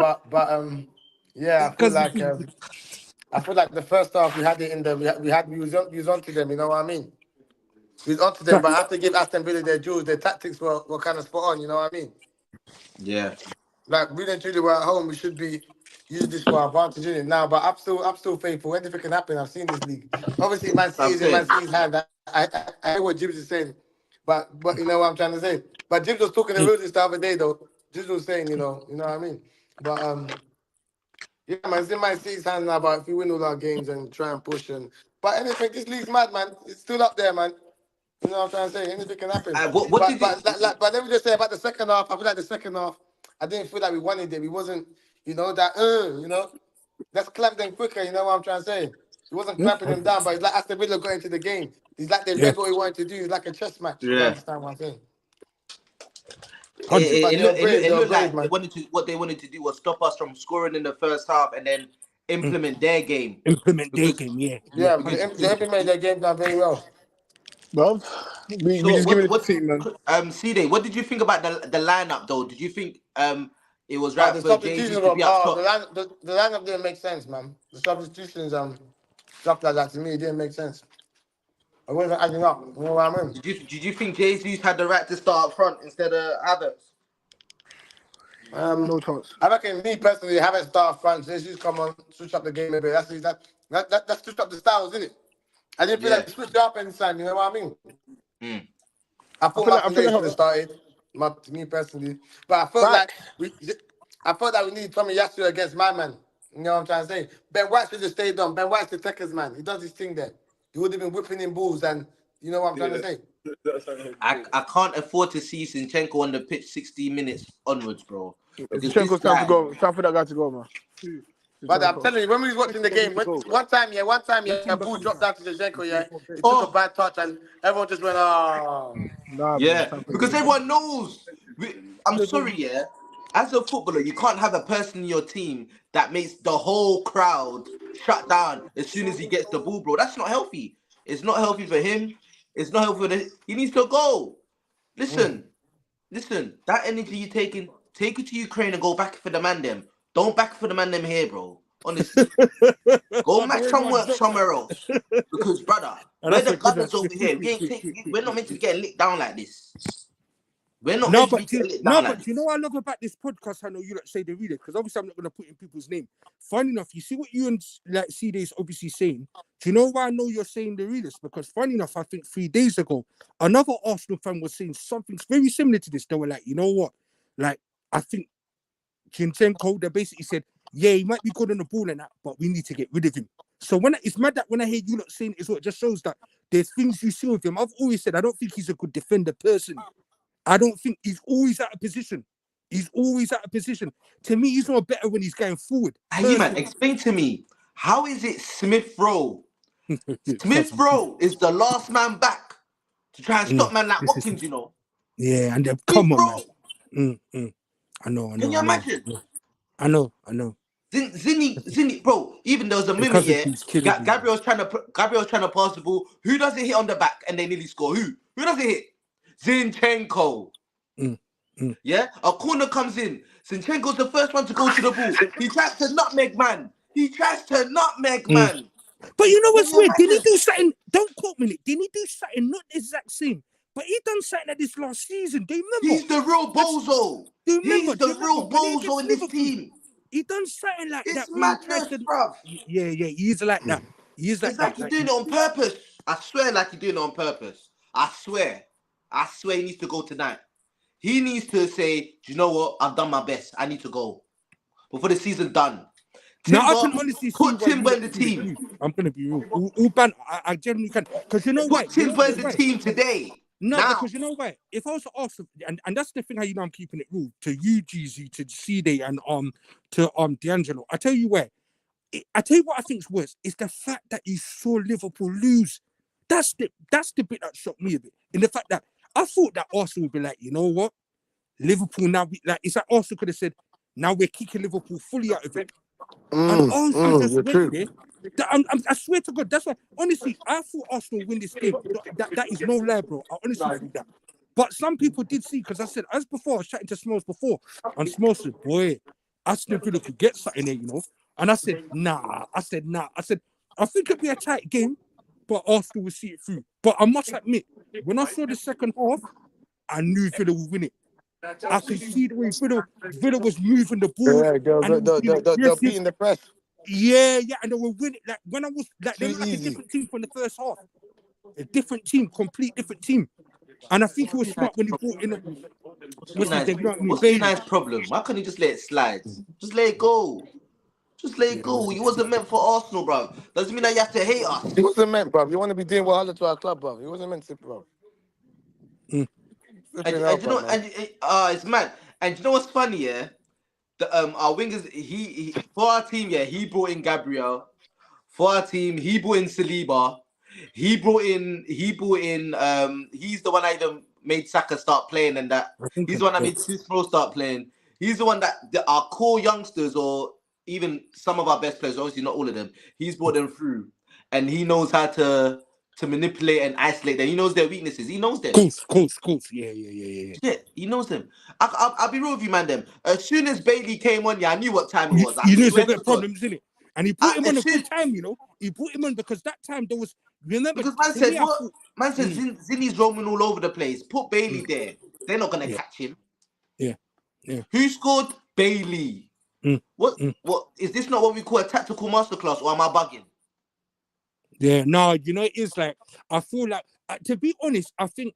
yeah, I feel like the first half we had it in the we was onto them. You know what I mean? We was onto them, but I have to give Aston Villa their dues. Their tactics were kind of spot on. You know what I mean? Yeah. Like really and truly, we're at home. We should be using this for our advantage in it now. But I'm still faithful. Anything can happen. I've seen this league. Obviously, Man City's in Man City's hand. I hear what Jibs is saying, but you know what I'm trying to say. But Jibs was talking the real the other day though. Jibs was saying, you know what I mean. But yeah, man, it's in Man City's hands now. But if we win all our games and try and push but anything, this league's mad, man. It's still up there, man. You know what I'm trying to say? Anything can happen. What did it? But let me just say about the second half. I feel like the second half, I didn't feel like we wanted it. We wasn't, let's clamp them quicker. You know what I'm trying to say? He wasn't Yeah, clamping them down, but it's like Aston Villa got into the game. He's like they yeah, read what he wanted to do. It's like a chess match. You Yeah. understand what I'm saying? hundred. But It they were looked brave, like man. what they wanted to do was stop us from scoring in the first half and then implement their game Implement their because game. Yeah, yeah. Yeah, but because they implemented their game plan very well. Bruv, we so just giving it to the team, man. C-Day, what did you think about the lineup though? Did you think it was Oh, right the for Jay-Z substitutions to be up top? the lineup didn't make sense, man. The substitutions stuff like that to me it didn't make sense. I wasn't adding up. You know what I mean? Did you think Jesus had the right to start up front instead of Havertz? No chance. I reckon me personally haven't started front. Jesus come on, switch up the game a bit. That's switch up the styles, isn't it? I didn't feel Yeah. like we switched up anytime. You know what I mean? Mm. I thought I feel Martinelli should have like started. Me personally, but facts. I felt like we needed Tommy Yasu against my man. You know what I'm trying to say? Ben White should have stayed on. Ben White's the Techers man. He does his thing there. He would have been whipping in balls, and you know what I'm trying to say. I can't afford to see Zinchenko on the pitch 60 minutes onwards, bro. Because this Zinchenko's time to guy, go. It's time for that guy to go, man. But I'm telling you, when we was watching the game, one time, a ball dropped down to Zinchenko, yeah. He took a bad touch, and everyone just went, oh. Nah, bro, yeah, it's time for because that. everyone knows. I'm sorry, yeah. As a footballer, you can't have a person in your team that makes the whole crowd shut down as soon as he gets the ball, bro. That's not healthy. It's not healthy for him. It's not healthy for he needs to go. Listen, that energy you're taking, take it to Ukraine and go back for the man them. Don't back for the man them here, bro. Honestly. Go match some work somewhere else. Because, brother, we're the gunners over here. We're not meant to be getting licked down like this. We're not meant to be getting licked down like this. You know what I love about this podcast? I know you don't say the reader because obviously I'm not going to put in people's name. Funny enough, you see what you and like C-Day is obviously saying. Do you know why I know you're saying the readers? Because funny enough, I think 3 days ago, another Arsenal fan was saying something very similar to this. They were like, you know what? Like, I think Zinchenko, they basically said, yeah, he might be good on the ball and that, but we need to get rid of him. So it's mad that when I hear you lot saying it, it just shows that there's things you see with him. I've always said I don't think he's a good defender personally. I don't think he's always out of position. To me, he's not better when he's going forward. Hey, man, explain to me, how is it Smith Rowe? Smith Rowe is the last man back to try and stop man like Watkins, you know? Yeah, and then come on, man. I know. Can you imagine? I know. Zinni, bro. Even there was a moment, yeah. Gabriel's trying to pass the ball. Who does it hit on the back and they nearly score? Who does it hit? Zinchenko. Yeah, a corner comes in. Zinchenko's the first one to go to the ball. He tries to nutmeg man. But you know what's weird? Did he do something? Don't quote me. Didn't he do something? Not the exact same. But he done something like this last season. Do you remember? He's the real bozo. He's the real bozo in this team. He done something like that. It's madness, bruv. Yeah, he's like that. He's like that. It's like he's doing it on purpose. I swear like he's doing it on purpose. I swear he needs to go tonight. He needs to say, do you know what? I've done my best. I need to go. Before the season's done. Now I can honestly put Timber in the team. I'm gonna be real. I generally can. Because you know why? Put Timber in the team today. No, now. Because you know why? If I was to ask, and that's the thing how you know I'm keeping it real, to you, GZ, to C-Day, and to D'Angelo. I tell you where. I tell you what I think is worse. It's the fact that you saw Liverpool lose. That's the bit that shocked me a bit. In the fact that I thought that Arsenal would be like, you know what? Liverpool now, it's like Arsenal could have said, now we're kicking Liverpool fully out of it. And Arsenal just went there. I swear to God, that's why, honestly, I thought Arsenal win this game. That is no lie, bro. I honestly thought that. But some people did see, because I said, as before, I was chatting to Smalls before, and Smalls said, boy, Aston Villa could get something there, you know. And I said, nah. I said, I think it'd be a tight game, but Arsenal will see it through. But I must admit, when I saw the second half, I knew Villa would win it. I could see the way Villa was moving the ball. Yeah, they're beating the press. Yeah, and they were winning. Like when I was like, they were like a different team from the first half. A different team, complete different team. And I think it was smart when he brought in. What's the nice problem? Why can't he just let it slide? Just let it go. He wasn't meant for Arsenal, bro. Doesn't mean that you have to hate us. He wasn't meant, bro. You want to be doing well to our club, bro. He wasn't meant to, bro. Flipping and hell, you know, man. it's mad. And you know what's funny, yeah? Our wingers, he for our team, yeah, he brought in Gabriel. For our team, he brought in Saliba. He's the one that even made Saka start playing and that. I think He's the one that made Smith Rowe start playing. He's the one that our core youngsters or even some of our best players, obviously not all of them, he's brought them through. And he knows how to manipulate and isolate them. He knows their weaknesses. He knows them. Course. Yeah. Yeah, he knows them. I'll be real with you, man. Them as soon as Bailey came on, yeah, I knew what time it was. I You know, it's a swear bit to of God. problems, isn't it? And he brought him on As a soon good time, you know. He brought him on because that time there was. Remember, because man to said me, I what? thought, Man said Zinni's roaming all over the place. Put Bailey there. They're not gonna yeah, catch him. yeah. Who scored? Bailey. Mm, What? mm. What is this? Not what we call a tactical masterclass, or am I bugging? Yeah, no, you know, it is like I feel like to be honest, I think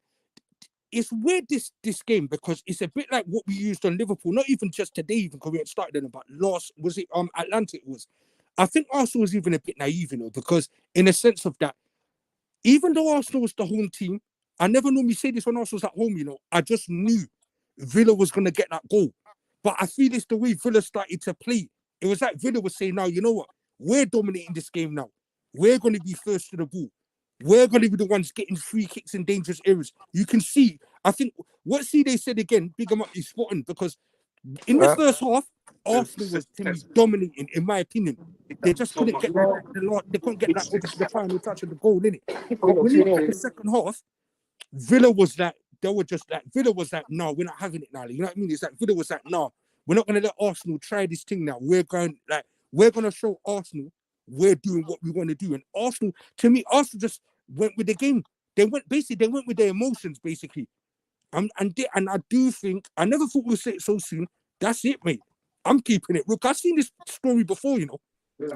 it's weird this game because it's a bit like what we used on Liverpool. Not even just today, even because we had started in, but last was it Atlanta? It was. I think Arsenal was even a bit naive, you know, because in a sense of that, even though Arsenal was the home team, I never normally say this when Arsenal was at home, you know, I just knew Villa was going to get that goal. But I feel it's the way Villa started to play. It was like Villa was saying, now, you know what? We're dominating this game now. We're going to be first to the ball. We're going to be the ones getting free kicks in dangerous areas. You can see, I think, what they said again, big them up, is spotting because in the first half, Arsenal was to me dominating, in my opinion. They just couldn't get they couldn't get like obviously the final touch of the goal in it. But when you get the second half, Villa was like Villa was like, no, we're not having it now. You know what I mean? It's like Villa was like, no, we're not gonna let Arsenal try this thing now. We're gonna show Arsenal we're doing what we want to do. And Arsenal, to me, Arsenal just went with the game. They went with their emotions, basically. And I do think I never thought we'd say it so soon. That's it, mate. I'm keeping it. Look, I've seen this story before, you know.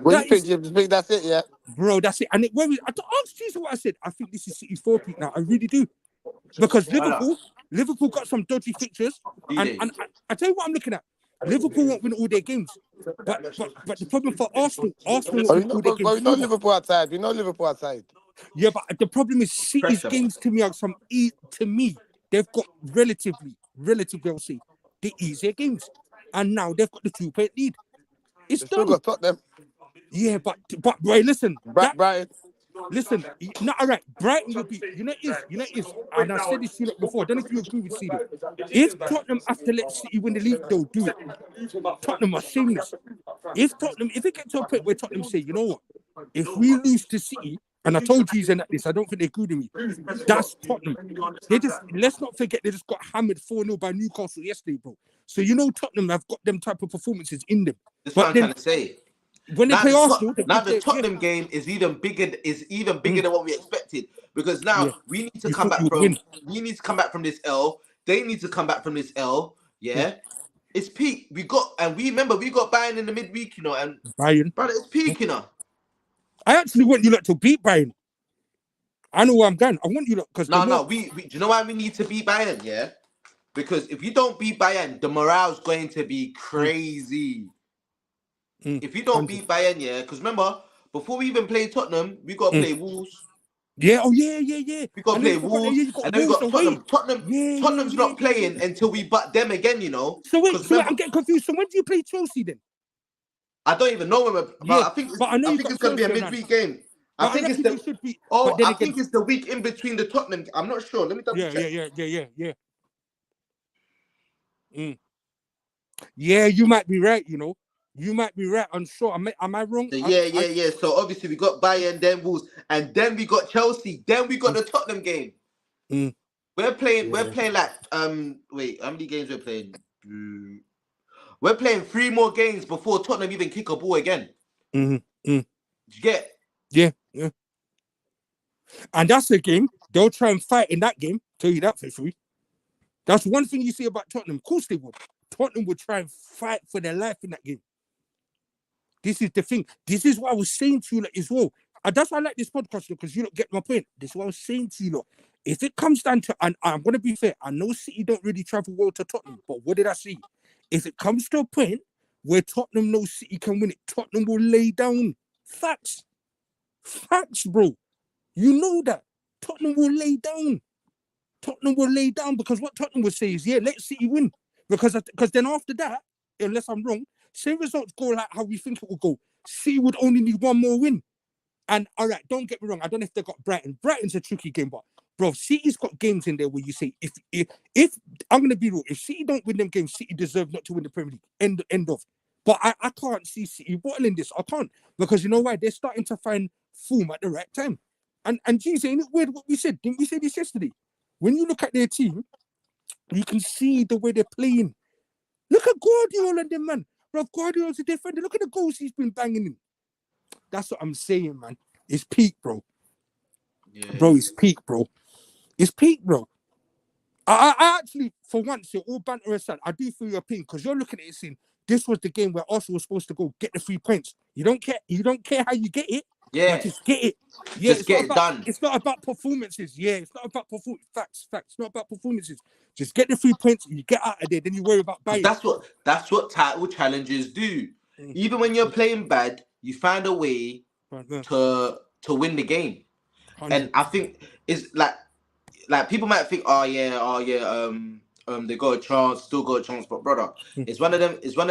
What do you think? You think that's it? Yeah. Bro, that's it. And it worries. I asked you what I said. I think this is City's four-peat now. I really do. Because Liverpool got some dodgy fixtures. And I tell you what I'm looking at. Liverpool won't win all their games. But the problem for Arsenal won't win all their games. We know Liverpool outside. We know Liverpool outside. Yeah, but the problem is City's games to me are to me, they've got relatively, I'll say, the easier games. And now they've got the 2-point lead. It's They still done. got Tottenham. Yeah, but boy, listen. Brighton. Listen, no, all right. Brighton will be, you know it is. And I said this to you before. I don't know if you agree with CD. If Tottenham have to let City win the league, they'll do it. Tottenham are shameless. If it gets to a point where Tottenham say, you know what, if we lose to City, and I told you at this, I don't think they agree with me. That's Tottenham. Let's not forget, they just got hammered 4-0 by Newcastle yesterday, bro. So you know Tottenham have got them type of performances in them. That's what I'm trying to say. When they play Arsenal, the Tottenham game is even bigger than what we expected because now we need to come back from this L. They need to come back from this L. Yeah, it's peak. We got Bayern in the midweek, you know, and Bayern, brother, it's peak, you know. I actually want you lot to beat Bayern. I know where I'm going. I want you lot because we do you know why we need to beat Bayern? Yeah, because if you don't beat Bayern, the morale's going to be crazy. If you don't beat Bayern, yeah, because remember, before we even play Tottenham, we got to play Wolves. Yeah, yeah. We got to play Wolves, and then we got Tottenham. Tottenham's not playing until we butt them again, you know. So wait, I'm getting confused. So when do you play Chelsea then? I don't even know when I think it's going to be a midweek game. I think it's the week in between the Tottenham. I'm not sure. Let me double check. Yeah. Yeah, you might be right, you know. You might be right. I'm sure. Am I wrong? Yeah. So obviously we got Bayern, then Wolves, and then we got Chelsea. Then we got the Tottenham game. We're playing like wait, how many games we're playing? We're playing 3 more games before Tottenham even kick a ball again. Did you get? Yeah. And that's the game. They'll try and fight in that game. Tell you that for free. That's one thing you see about Tottenham. Of course they would. Tottenham would try and fight for their life in that game. This is the thing. This is what I was saying to you as well. And that's why I like this podcast because you don't get my point. This is what I was saying to you. If it comes down to, and I'm going to be fair, I know City don't really travel well to Tottenham, but what did I see? If it comes to a point where Tottenham knows City can win it, Tottenham will lay down. Facts, bro. You know that. Tottenham will lay down. Tottenham will lay down, because what Tottenham would say is, yeah, let City win. Because then after that, unless I'm wrong, say results go like how we think it will go, City would only need one more win. And all right, don't get me wrong, I don't know if they got Brighton. Brighton's a tricky game, but bro, City's got games in there where you say, if I'm gonna be real, if City don't win them games, City deserve not to win the Premier League. End of. But I can't see City bottling this. I can't, because you know why? They're starting to find form at the right time. And geez, ain't it weird what we said? Didn't we say this yesterday? When you look at their team, you can see the way they're playing. Look at Guardiola and them, man. Bro, Guardiola's a defender. Look at the goals he's been banging in. That's what I'm saying, man. It's peak, bro. Yeah. Bro, it's peak, bro. It's peak, bro. I actually, for once, all banter aside, I do feel your pain, because you're looking at it saying this was the game where Arsenal was supposed to go get the 3 points. You don't care how you get it, but just get it. Yeah, just get it done. It's not about performances. Yeah, it's not about facts. It's not about performances. Just get the 3 points, you get out of there, then you worry about buying. That's what title challenges do. Even when you're playing bad, you find a way to win the game. 100. And I think it's like people might think, they got a chance, still got a chance, but brother, it's one of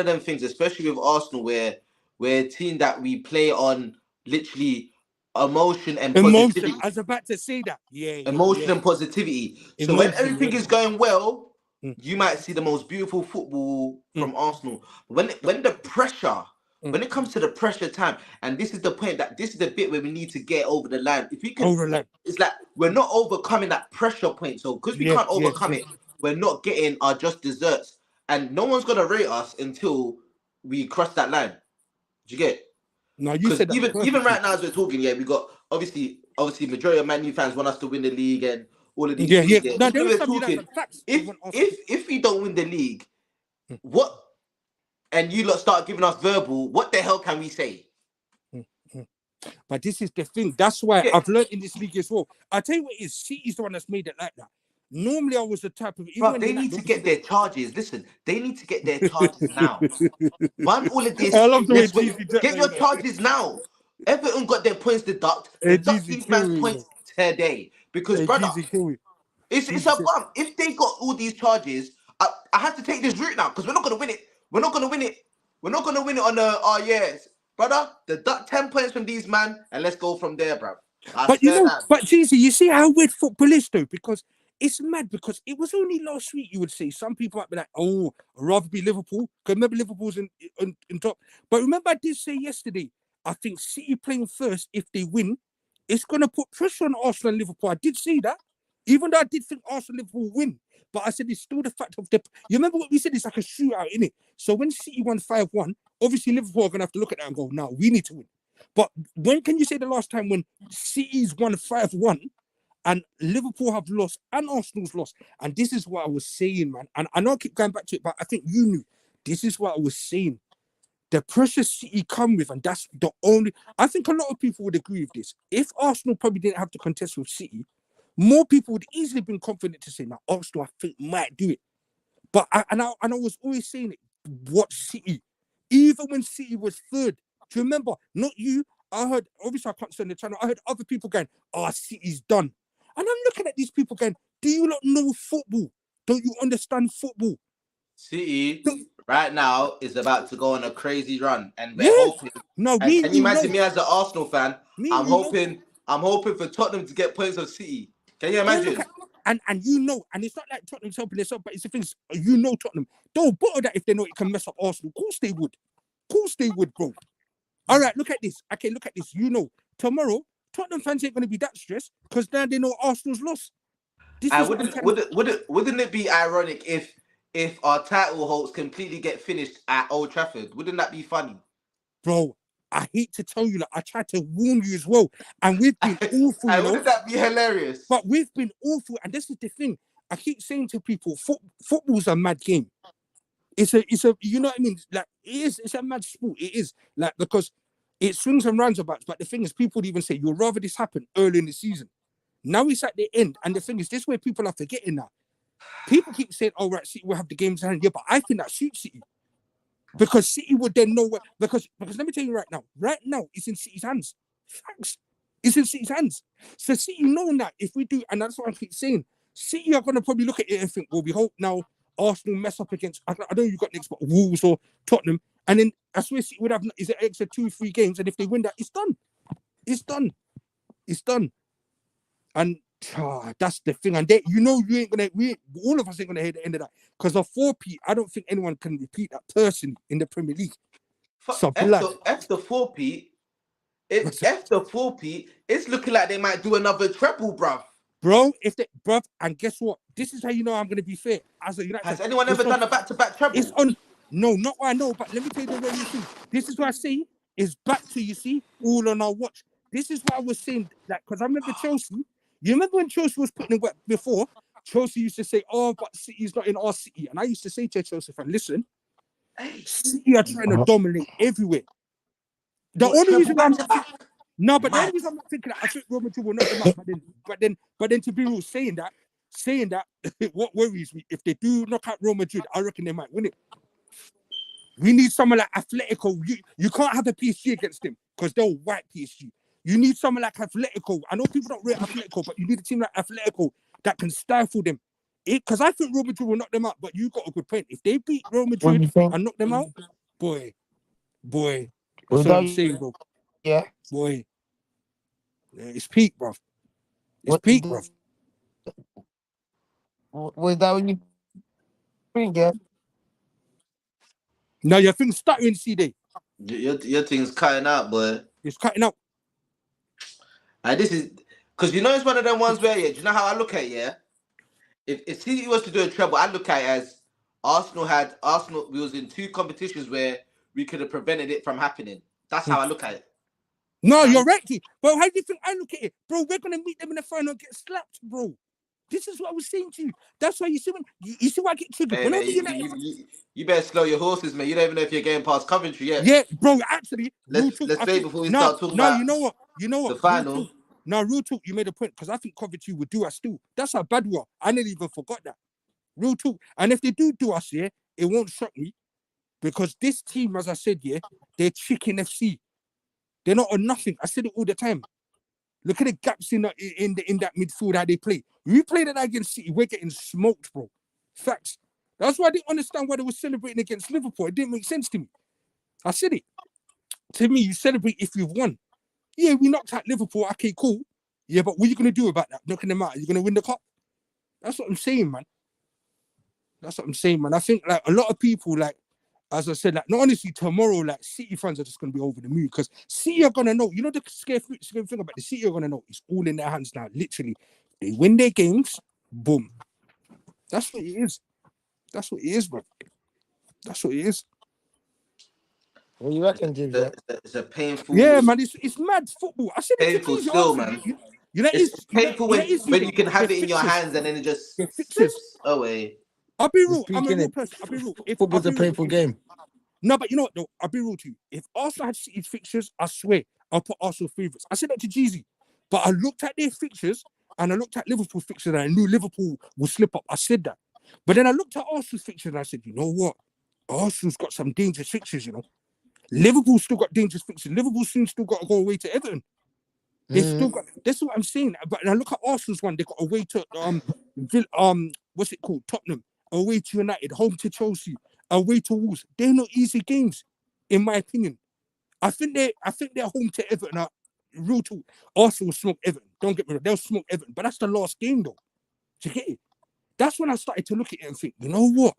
them things, especially with Arsenal, where we're a team that we play on literally emotion and positivity. I was about to say that. Emotion and positivity. So when everything is going well, you might see the most beautiful football from Arsenal. When the pressure, when it comes to the pressure time, and this is the point, that this is the bit where we need to get over the line. If we can, it's like we're not overcoming that pressure point. So because we can't overcome it, we're not getting our just desserts, and no one's gonna rate us until we cross that line. Do you get? No, you said that even right now as we're talking, we got obviously majority of Man U fans want us to win the league and all of these things. Yeah. No, we're talking, if we don't win the league, what? And you lot start giving us verbal, what the hell can we say? But this is the thing. That's why I've learned in this league as well. I'll tell you what it is. City's the one that's made it like that. Normally, I was the type of... Bro, they need to get their charges. Listen, they need to get their charges now. Run all of this. I love the way get your charges now. Everton got their points deduct. Deduct these man's points today. Because, brother, it's a bump. If they got all these charges, I have to take this route now, because we're not going to win it. We're not going to win it. We're not going to win it on the years. Brother, deduct 10 points from these man, and let's go from there, bro. But Jeezy, you see how weird football is, though? Because it's mad, because it was only last week you would say. Some people might be like, oh, I'd rather be Liverpool, because remember Liverpool's in top. But remember I did say yesterday, I think City playing first, if they win, it's going to put pressure on Arsenal and Liverpool. I did say that, even though I did think Arsenal and Liverpool win. But I said it's still the fact of the... You remember what we said? It's like a shootout, innit? So when City won 5-1, obviously Liverpool are going to have to look at that and go, no, we need to win. But when can you say the last time when City's won 5-1 and Liverpool have lost and Arsenal's lost? And this is what I was saying, man. And I know I keep going back to it, but I think you knew. This is what I was saying. The pressure City come with, and that's the only... I think a lot of people would agree with this. If Arsenal probably didn't have to contest with City, more people would easily been confident to say, now, Arsenal, I think, might do it. But I was always saying it, watch City. Even when City was third. Do you remember? Not you. I heard, obviously I can't send the channel, I heard other people going, City's done. And I'm looking at these people going, do you not know football? Don't you understand football? City right now is about to go on a crazy run. And we're hoping. No, can you imagine me as an Arsenal fan? I'm hoping for Tottenham to get points of City. Can you imagine? And you know, and it's not like Tottenham's helping us up, but it's the things, you know Tottenham. Don't bother that if they know it can mess up Arsenal. Of course they would. Of course they would, bro. All right, look at this. Okay, look at this. You know, tomorrow, Tottenham fans ain't going to be that stressed because now they know Arsenal's lost. Wouldn't it be ironic if our title hopes completely get finished at Old Trafford? Wouldn't that be funny? Bro, I hate to tell you that I tried to warn you as well, and we've been awful. Wouldn't that be hilarious? But we've been awful, and this is the thing. I keep saying to people, football's a mad game. It's a, you know what I mean? Like it's a mad sport. It is like, because it swings and roundabouts. But the thing is, people would even say you'd rather this happen early in the season. Now it's at the end, and the thing is, this is where people are forgetting now. People keep saying, "Oh, right, City will have the games in hand." Yeah, but I think that suits City. Because City would then know what, because let me tell you right now, it's in City's hands. Facts. It's in City's hands. So City knowing that if we do, and that's what I keep saying, City are gonna probably look at it and think, well, we hope now Arsenal mess up against. I don't know you got next, but Wolves or Tottenham, and then I swear City would have is it extra 2-3 games, and if they win that, it's done. It's done. It's done. And that's the thing. And you ain't gonna. All of us ain't gonna hear the end of that because of 4P. I don't think anyone can repeat that personally in the Premier League. So F the 4P. F the 4P. It's looking like they might do another treble, bruv. Bro, and guess what? This is how you know I'm gonna be fair. As a United, has anyone ever done a back-to-back treble? It's on. No, not what I know, but let me tell you the very thing. This is what I say. It's back to all on our watch. This is what I was saying, like, because I remember Chelsea. You remember when Chelsea was putting in work before? Chelsea used to say, "Oh, but City's not in our city," and I used to say to Chelsea fan, "Listen, City are trying to dominate everywhere." The only reason I'm no, but the only reason I'm not thinking that I think Real Madrid will knock them out. But then to be real, saying that, what worries me if they do knock out Real Madrid, I reckon they might win it. We need someone like Atletico. You can't have a PSG against them because they'll wipe PSG. You need someone like Atletico. I know people don't rate Atletico, but you need a team like Atletico that can stifle them. Because I think Real Madrid will knock them out, but you got a good point. If they beat Real Madrid and knock them out, boy, that's what I'm saying, bro. Yeah. Boy, it's peak, bro. It's peak, bro. Was that when you think, yeah? Now your thing's stuttering, CD. Your thing's cutting out, boy. It's cutting out. And this is because it's one of them ones where, do you know how I look at it, yeah? If City was to do a treble, I look at it as Arsenal. We was in 2 competitions where we could have prevented it from happening. That's how I look at it. No, you're right, bro. How do you think I look at it, bro? We're gonna meet them in the final and get slapped, bro. This is what I was saying to you. That's why you see why I get triggered. Hey, man, you better slow your horses, man. You don't even know if you're getting past Coventry yet. Yeah, bro. Actually, let's wait before we start talking about. You know what? The final. Real talk. You made a point because I think Coventry would do us too. That's how bad we are. I nearly even forgot that. Real talk. And if they do us, yeah, it won't shock me because this team, as I said, yeah, they're chicken FC. They're not on nothing. I said it all the time. Look at the gaps in that midfield how they play. We played that against City, we're getting smoked, bro. Facts. That's why I didn't understand why they were celebrating against Liverpool. It didn't make sense to me. I said it. To me, you celebrate if you've won. Yeah, we knocked out Liverpool. Okay, cool. Yeah, but what are you going to do about that? Knocking them out? Are you going to win the cup? That's what I'm saying, man. I think like a lot of people, like, as I said, like, not honestly, tomorrow, like, City fans are just going to be over the moon because City are going to know. You know the scary thing about the City are going to know? It's all in their hands now, literally. They win their games, boom. That's what it is. That's what it is, bro. That's what it is. What you reckon, James? It's a painful... Yeah, man, it's mad football. I said painful still, man. It's painful when you can have it in your hands and then it just slips away. I'll be real. I'm a real person. I'll be real. Football's a painful game. No, but you know what, though? I'll be real to you. If Arsenal had City's fixtures, I swear, I'll put Arsenal favourites. I said that to Jeezy. But I looked at their fixtures and I looked at Liverpool's fixtures and I knew Liverpool would slip up. I said that. But then I looked at Arsenal's fixtures and I said, you know what? Arsenal's got some dangerous fixtures, you know. Liverpool still got dangerous fixtures. Liverpool still got to go away to Everton. They still got. That's what I'm saying. But I look at Arsenal's one. They got away to what's it called? Tottenham. Away to United. Home to Chelsea. Away to Wolves. They're not easy games, in my opinion. I think they're home to Everton. Real talk. Arsenal will smoke Everton. Don't get me wrong. They'll smoke Everton. But that's the last game, though. Do you get it? That's when I started to look at it and think, you know what?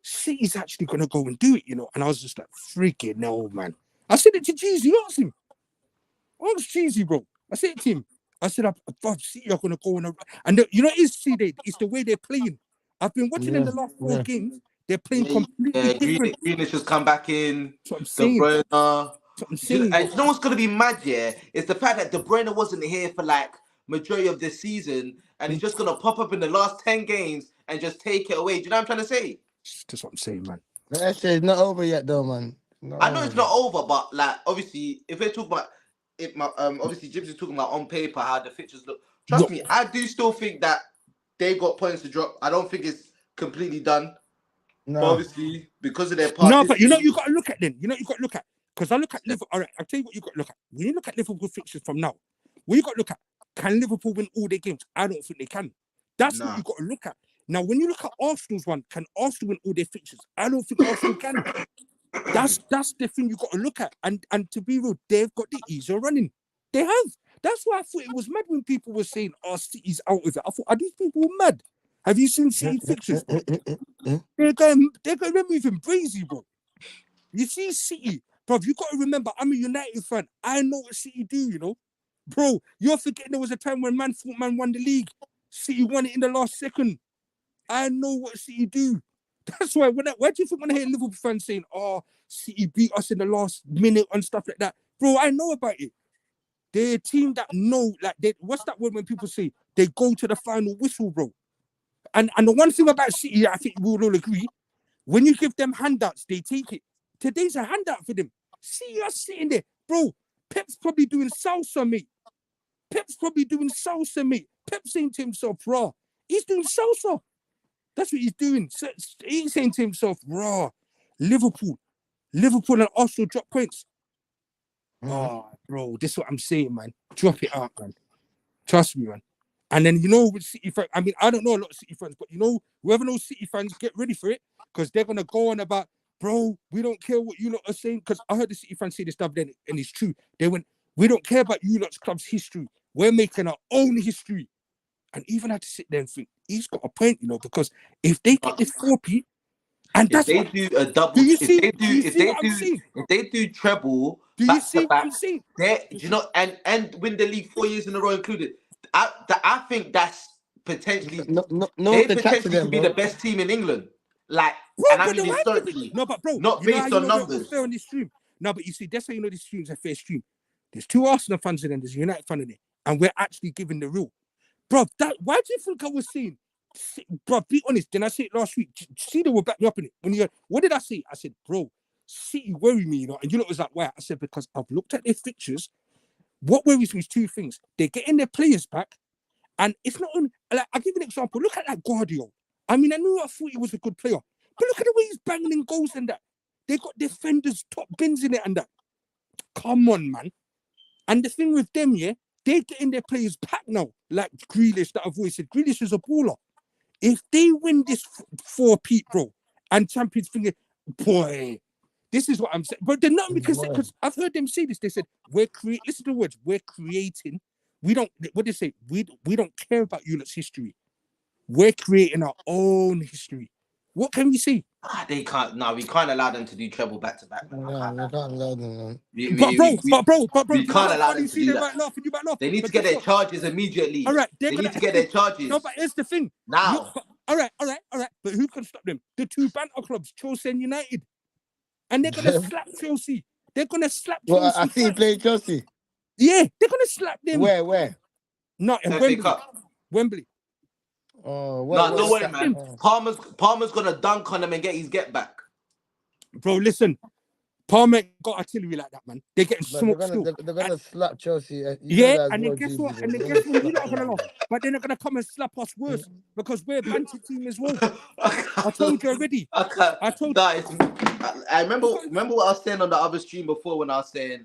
City's actually going to go and do it, you know? And I was just like, freaking no, man. I said it to Jeezy. Ask him. Ask Jeezy, bro. I said it to him. I said, City are going to go and you know, it's the way they're playing. I've been watching in the last 4 games. They're playing completely different. Greenish has come back in. That's what I'm saying. De Bruyne. And you know what's going to be mad, yeah? Is the fact that De Bruyne wasn't here for like majority of this season and he's just going to pop up in the last 10 games and just take it away. Do you know what I'm trying to say? That's what I'm saying, man. That shit's not over yet, though, man. I know it's not over, but like obviously, if we're talking about obviously Jibs is talking about on paper how the fixtures look. Trust me, I do still think that they got points to drop. I don't think it's completely done. No, but obviously because of their part. No, but you know you got to look at them. You know you got to look at because I look at Liverpool. All right, I'll tell you what you got to look at. When you look at Liverpool fixtures from now, what you got to look at? Can Liverpool win all their games? I don't think they can. That's what Nah. you got to look at. Now, when you look at Arsenal's one, can Arsenal win all their fixtures? I don't think Arsenal can. That's the thing you got to look at. And to be real, they've got the easier running. They have. That's why I thought it was mad when people were saying, "Oh, City's out of it." I thought, are these people mad? Have you seen City fixtures, bro? They're moving crazy, bro. You see City, bro. You got to remember, I'm a United fan. I know what City do, you know, bro. You're forgetting there was a time when man thought man won the league. City won it in the last second. I know what City do. That's why why do you think when I hear Liverpool fans saying, "Oh, City beat us in the last minute" and stuff like that, bro? I know about it. They're a team that know, like, what's that word when people say they go to the final whistle, bro? And the one thing about City, I think we'll all agree, when you give them handouts, they take it. Today's a handout for them. See us sitting there, bro. Pep's probably doing salsa, mate. Pep saying to himself, raw. He's doing salsa. That's what he's doing. So he's saying to himself, raw. Liverpool and Arsenal drop points. Oh, bro, this is what I'm saying, man. Drop it out, man. Trust me, man. And then, you know, with City fans, I mean, I don't know a lot of City fans, but you know, whoever knows City fans, get ready for it, because they're going to go on about, bro, we don't care what you lot are saying, because I heard the City fans say this stuff then, and it's true. They went, we don't care about you lot's club's history. We're making our own history. And even had to sit there and think, he's got a point, you know, because if they get this 4P, and If that's they what... do a double, Do you if see, they do you do, see what I'm saying? if they do treble Do you back see to what back, I'm saying? do you know, and win the league 4 years in a row included. I think that's potentially No one they can chat to potentially them, could be bro. the best team in England. Like, Bro, and I but mean then why give it? historically, No, but bro, not you know how based you on know we're all numbers. fair on this stream? No, but you see, that's how you know this stream's a fair stream. There's 2 Arsenal fans in there, there's a United fan in there, and we're actually giving the real. Bro, why do you think I was saying? Bro, be honest, didn't I say it last week? See, they will back me up in it. What did I say? I said, bro, City worry me, you know, and you know it was like, why? I said, because I've looked at their fixtures. What worries me is 2 things. They're getting their players back, and it's not on. Like, I'll give you an example. Look at that Guardiola. I mean, I thought he was a good player, but look at the way he's banging in goals and that. They got defenders, top bins in it and that. Come on, man. And the thing with them, yeah, they're getting their players back now. Like Grealish, that I've always said. Grealish is a baller. If they win this 4-peat, bro, and Champions League, boy, this is what I'm saying. But they're not, because I've heard them say this. They said, listen to the words, we're creating. We don't, what they say? We don't care about you lot's history. We're creating our own history. What can we say? They can't. No, we can't allow them to do treble back to back, man. No, you can't allow them, man. But bro, We you know can't how allow funny them you to see do they that. might laugh and you might laugh. They need But to get guess their what? charges immediately. All right, They need to get their charges. No, but here's the thing. Now. All right. But who can stop them? The 2 banter clubs, Chelsea and United. And they're going to slap Chelsea. They're going to slap Chelsea. Well, I see you playing Chelsea. Yeah, they're going to slap them. Where? Not in FA Wembley. Cup. Wembley. Oh, No, don't worry, man. Oh. Palmer's gonna dunk on them and get his get back. Bro, listen. Palmer got artillery like that, man. They're getting smoked still. They're gonna slap Chelsea. Yeah, and then guess what? And then guess what? You're not gonna laugh. But then they're gonna come and slap us worse because we're a banter team as well. I told you already. I told you. I remember what I was saying on the other stream before when I was saying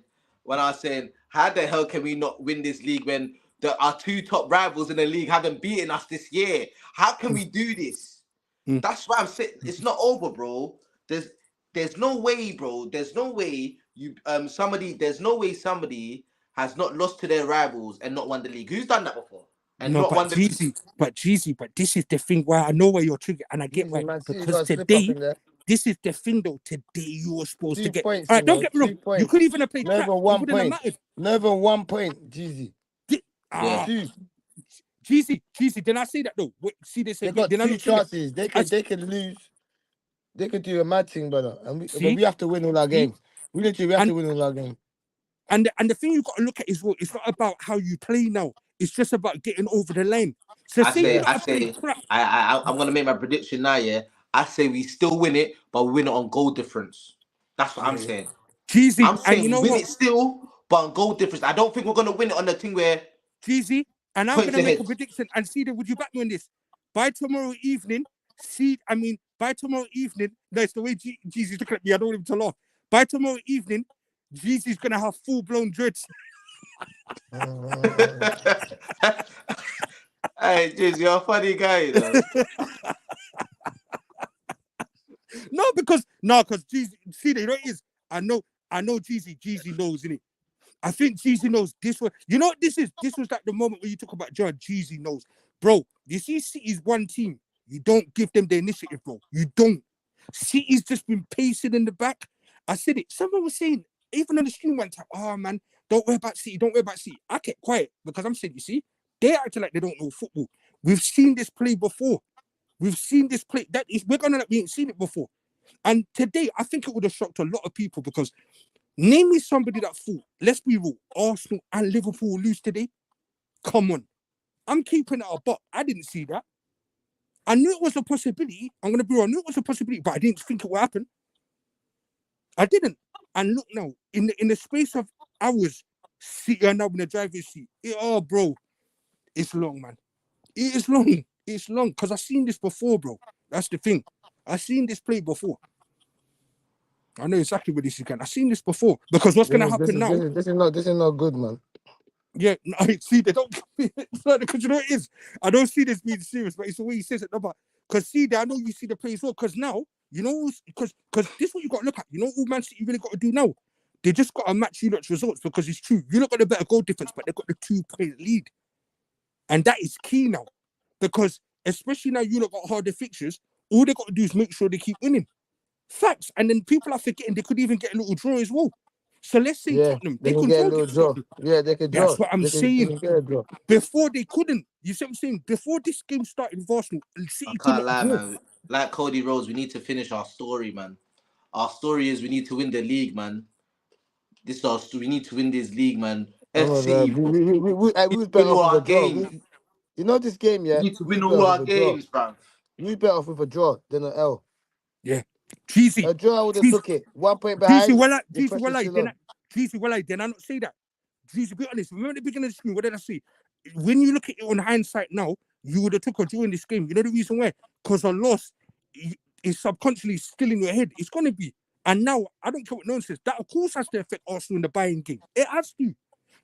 how the hell can we not win this league when our 2 top rivals in the league haven't beaten us this year? How can we do this? That's why I'm saying it's not over, bro. There's no way, bro. There's no way somebody has not lost to their rivals and not won the league. Who's done that before? And no, not won but the league? but this is the thing where I know where you're triggered, and I get why. Because today, this is the thing though. Today you were supposed 2 to get. points, All right, don't get me wrong. points. You could even have played Never crap. 1 point. Never 1 point, Jeezy. Yeah. 2. Jeezy, didn't I say that though? See, they said They got 2 chances. They can lose. They could do a mad thing, brother. But we have to win all our games. We have to win all our games. And the thing you've got to look at is, well, it's not about how you play now. It's just about getting over the line. So I'm gonna make my prediction now. Yeah, I say we still win it, but we win it on goal difference. That's what I'm saying. Jeezy, I'm saying you know we win what? it still, but on goal difference. I don't think we're gonna win it on the thing where Jeezy, and I'm gonna make a prediction. And see, would you back me on this? By tomorrow evening, that's the way Jeezy's looking at me. I don't want him to laugh. By tomorrow evening, Jeezy's gonna have full-blown dreads. Hey, Jiz, you're a funny guy, you know. because Jeezy, see, you know what it is. I know Jeezy knows, innit? I think Jeezy knows this one. You know what this is? This was like the moment where you talk about John. Jeezy knows, bro. You see, City's one team. You don't give them the initiative, bro. You don't. City's just been pacing in the back. I said it. Someone was saying, even on the stream one time, oh man, don't worry about City. Don't worry about City. I kept quiet because I'm saying, you see, they acting like they don't know football. We've seen this play before. We've seen this play. That is, we're gonna like we ain't seen it before. And today, I think it would have shocked a lot of people because name me somebody that thought, let's be real, Arsenal and Liverpool will lose today. Come on. I'm keeping it a buck. I didn't see that. I knew it was a possibility. I'm going to be real. I knew it was a possibility, but I didn't think it would happen. I didn't. And look now, in the space of hours, City are now in the driver's seat. Oh, bro, it's long, man. It is long. It's long because I've seen this before, bro. That's the thing. I've seen this play before. I know exactly what this is again. I've seen this before because what's going to happen now? This is not good, man. Yeah, no, see, they don't. Because you know what it is. I don't see this being serious, but it's the way he says it. No, but because see, I know you see the play as well. Because now, you know, because this is what you got to look at. You know, all Man City really got to do now. They just got to match you lot's results because it's true. You look at the better goal difference, but they've got the 2-point lead, and that is key now. Because especially now, you look got harder fixtures. All they got to do is make sure they keep winning. Facts, and then people are forgetting they could even get a little draw as well. So let's say Tottenham, they can can get a draw little draw. Yeah, they can draw. That's what I'm saying. They can get a draw. Before they couldn't. You see what I'm saying? Before this game started with Arsenal, City I could can't not lie, draw. man. Like Cody Rose, we need to finish our story, man. Our story is we need to win the league, man. This is our we need to win this league, man. FC, We was win better all off with our a draw. games. You know this game, We yeah? need to We was win better all off our with a draw. games, bruv. We better off with a draw than an L. Yeah. Cheesy. A draw would have Cheesy. took it. 1 point behind. Then I not say that. Cheesy, be honest. Remember at the beginning of the screen, what did I say? When you look at it on hindsight now, you would have took a draw in this game. You know the reason why? Because a loss is subconsciously still in your head. It's gonna be. And now I don't care what no one says. That of course has to affect Arsenal in the buying game. It has to.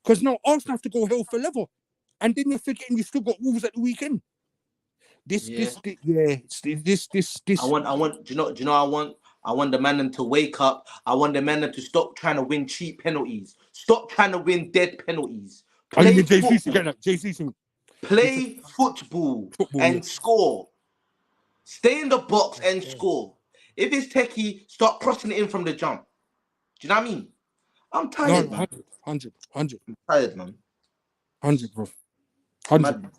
Because now Arsenal have to go hell for leather. And then you're forgetting you still got Wolves at the weekend. This. I want. Do you know? I want the man to wake up. I want the man to stop trying to win cheap penalties. Stop trying to win dead penalties. Play football. Play football and score. Stay in the box and score. If it's techie, start crossing it in from the jump. Do you know what I mean? I'm tired, man. 100. I'm tired, man. 100, bro. 100. Mad.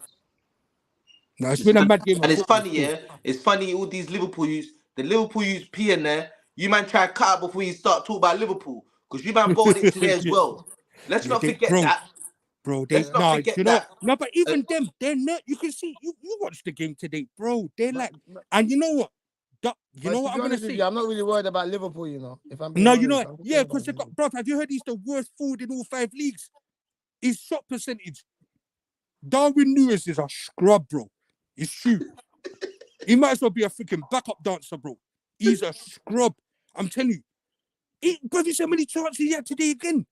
No, it's been a mad game. And it's funny, yeah. It's funny, all these Liverpool use the Liverpool use P in there. You man try to cut out before you start talking about Liverpool. Because you man bought it today as well. Let's not forget that. Bro, let's not forget that. No, but even them, they're not. You can see, you watched the game today, bro. They're like, and you know what? You know what I'm gonna say? I'm not really worried about Liverpool, you know. If I'm no, you know what? Yeah, because they got, bro. Have you heard he's the worst forward in all 5 leagues? His shot percentage. Darwin Nunes is a scrub, bro. It's true. He might as well be a freaking backup dancer, bro. He's a scrub. I'm telling you. Bro, you see how many chances he had today again?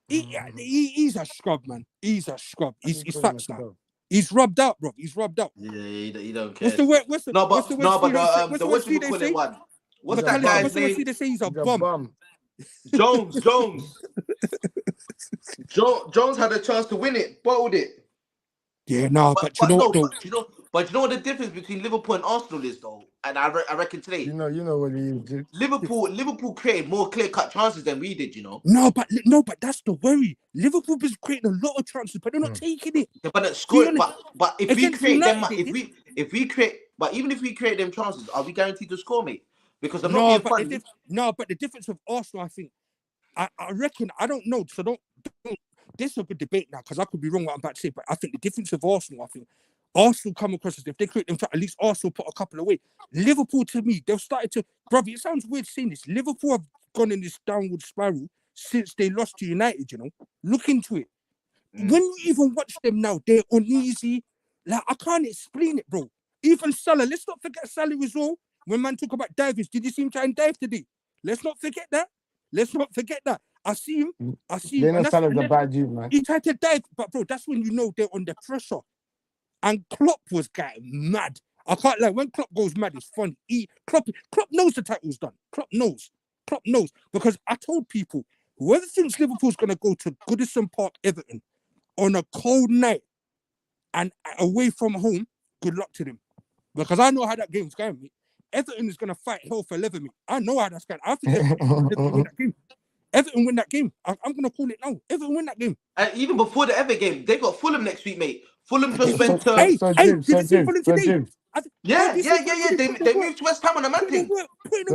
He's a scrub, man. He's a scrub. He's facts now. He's rubbed out, bro. He's rubbed out. Yeah, he don't care. What's the word? What's the what you call it one? What's that guy's name? What's the say? He's a bum. Jones. Jones had a chance to win it, bottled it. Yeah, but you know what though? But you know what the difference between Liverpool and Arsenal is though? And I reckon today. You know what he is. Liverpool created more clear-cut chances than we did, you know. No, but that's the worry. Liverpool is creating a lot of chances, but they're not taking it. Yeah, but not scoring. But if we create them, even if we create them chances, are we guaranteed to score, mate? Because I'm not being funny. But the difference of Arsenal, I think, I reckon, I don't know, so don't. This is a good debate now because I could be wrong what I'm about to say, but I think the difference of Arsenal, I think Arsenal come across as if they create them, at least Arsenal put a couple away. Liverpool, to me, they've started to, brother, it sounds weird saying this. Liverpool have gone in this downward spiral since they lost to United, you know. Look into it. When you even watch them now, they're uneasy. Like, I can't explain it, bro. Even Salah, let's not forget Salah as well. When man talk about divers, did you see him try and dive today? Let's not forget that. I see him. They know And Salah's a bad dude, man. he tried to dive, but bro, that's when you know they're under pressure. And Klopp was getting mad. I can't lie. When Klopp goes mad, it's fun. Klopp knows the title's done. Klopp knows. Because I told people, whoever thinks Liverpool's going to go to Goodison Park, Everton, on a cold night and away from home, good luck to them. Because I know how that game's going, mate. Everton is going to fight hell for leather, mate. I know how that's going. I think Everton win that game. Everton win that game. I'm going to call it now. Everton win that game. And even before the Ever game, they got Fulham next week, mate. Fulham just went to... Hey, did you see Fulham today? Yeah. They moved to West Ham on a man thing.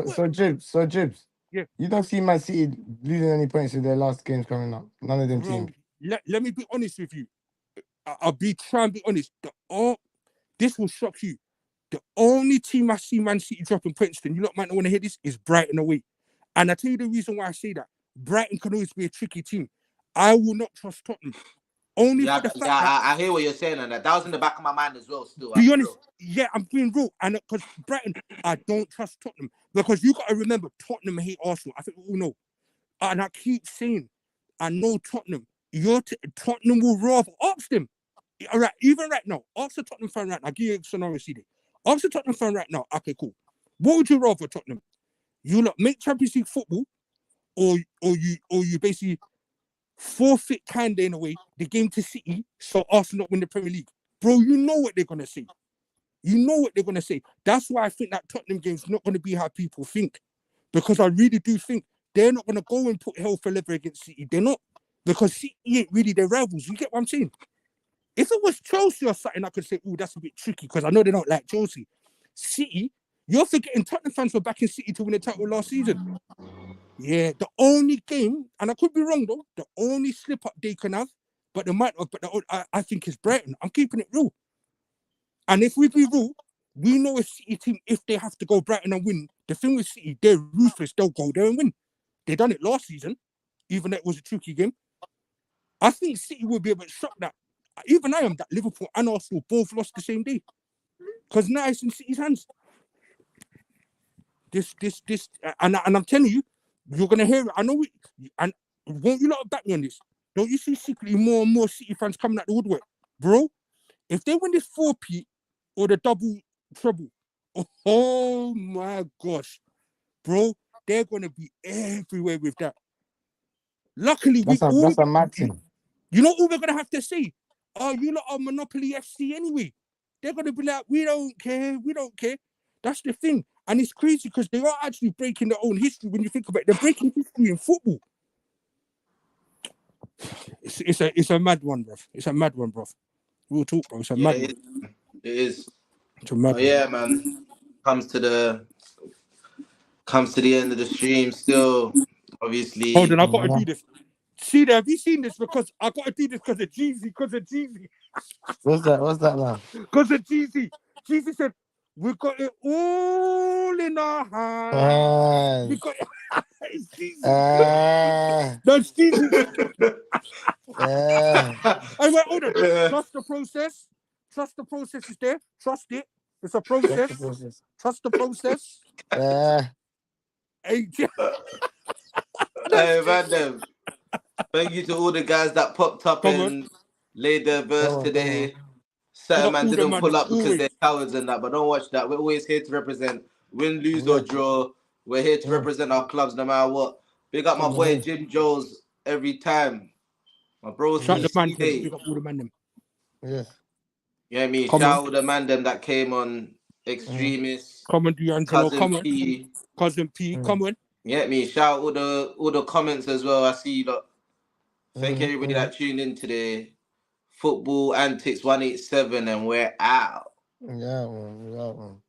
So Jibs. Yeah. You don't see Man City losing any points in their last games coming up. None of them teams. Let me be honest with you. I'll try and be honest. This will shock you. The only team I see Man City dropping points to, and you lot might not want to hear this, is Brighton away. And I tell you the reason why I say that. Brighton can always be a tricky team. I will not trust Tottenham. Only for the fact that I hear what you're saying, and that was in the back of my mind as well. Still, be honest, yeah, I'm being real, and because Brighton, I don't trust Tottenham because you got to remember Tottenham hate Arsenal. I think we all know, and I keep saying, I know Tottenham. Tottenham will rather ask them. All right, even right now, ask the Tottenham fan right now. I'll give you a scenario, CD. Ask the Tottenham fan right now. Okay, cool. What would you rather, Tottenham? You lot make Champions League football, or you basically forfeit kind of in a way the game to City so Arsenal not win the Premier League. Bro, you know what they're gonna say. That's why I think that Tottenham game's not gonna be how people think. Because I really do think they're not gonna go and put hell for leather against City. They're not. Because City ain't really their rivals. You get what I'm saying? If it was Chelsea or something, I could say, oh, that's a bit tricky because I know they don't like Chelsea. City, you're forgetting Tottenham fans were backing City to win the title last season. Yeah, the only game, and I could be wrong though, the only slip up they can have, but they might have, I think it's Brighton. I'm keeping it real. And if we be real, we know a City team, if they have to go Brighton and win, the thing with City, they're ruthless. They'll go there and win. They done it last season, even though it was a tricky game. I think City will be a bit shocked that, even I am, that Liverpool and Arsenal both lost the same day. Because now it's in City's hands. And I'm telling you, you're going to hear it. I know it. And won't you lot back me on this? Don't you see secretly more and more City fans coming out the woodwork? Bro, if they win this 4P or the double treble, oh my gosh, bro, they're going to be everywhere with that. Luckily, that's a mad thing. You know all we're going to have to say? Oh, you lot are Monopoly FC anyway. They're going to be like, we don't care. That's the thing. And it's crazy because they are actually breaking their own history when you think about it. They're breaking history in football. It's a mad one, bro. We'll talk, bro. It's a mad one. It is. It's a mad one. Yeah, man. Comes to the end of the stream still, obviously. Hold on, I got to do this. See, have you seen this? Because I got to do this because of Jeezy. What's that now? Because of Jeezy. Jeezy said, we got it all in our hands. We got it. It's Jeezy. That's Jeezy. Anyway, hold on. Trust the process. Trust the process is there. Trust it. It's a process. Trust the process. Hey, man, thank you to all the guys that popped up and laid their verse today. Certain man didn't pull up because they're cowards and that, but don't watch that. We're always here to represent. Win, lose, or draw. We're here to represent our clubs no matter what. Big up my boy Jim Jones every time. My bros from the big up all the man them. Yes. Yeah, me. Shout out the man them that came on Extremists. Come on, D'Angelo. Cousin P. Come on. Yeah, me. Shout out all the comments as well. I see you lot. Thank everybody that tuned in today. Football Antics 187, and we're out. Yeah, man.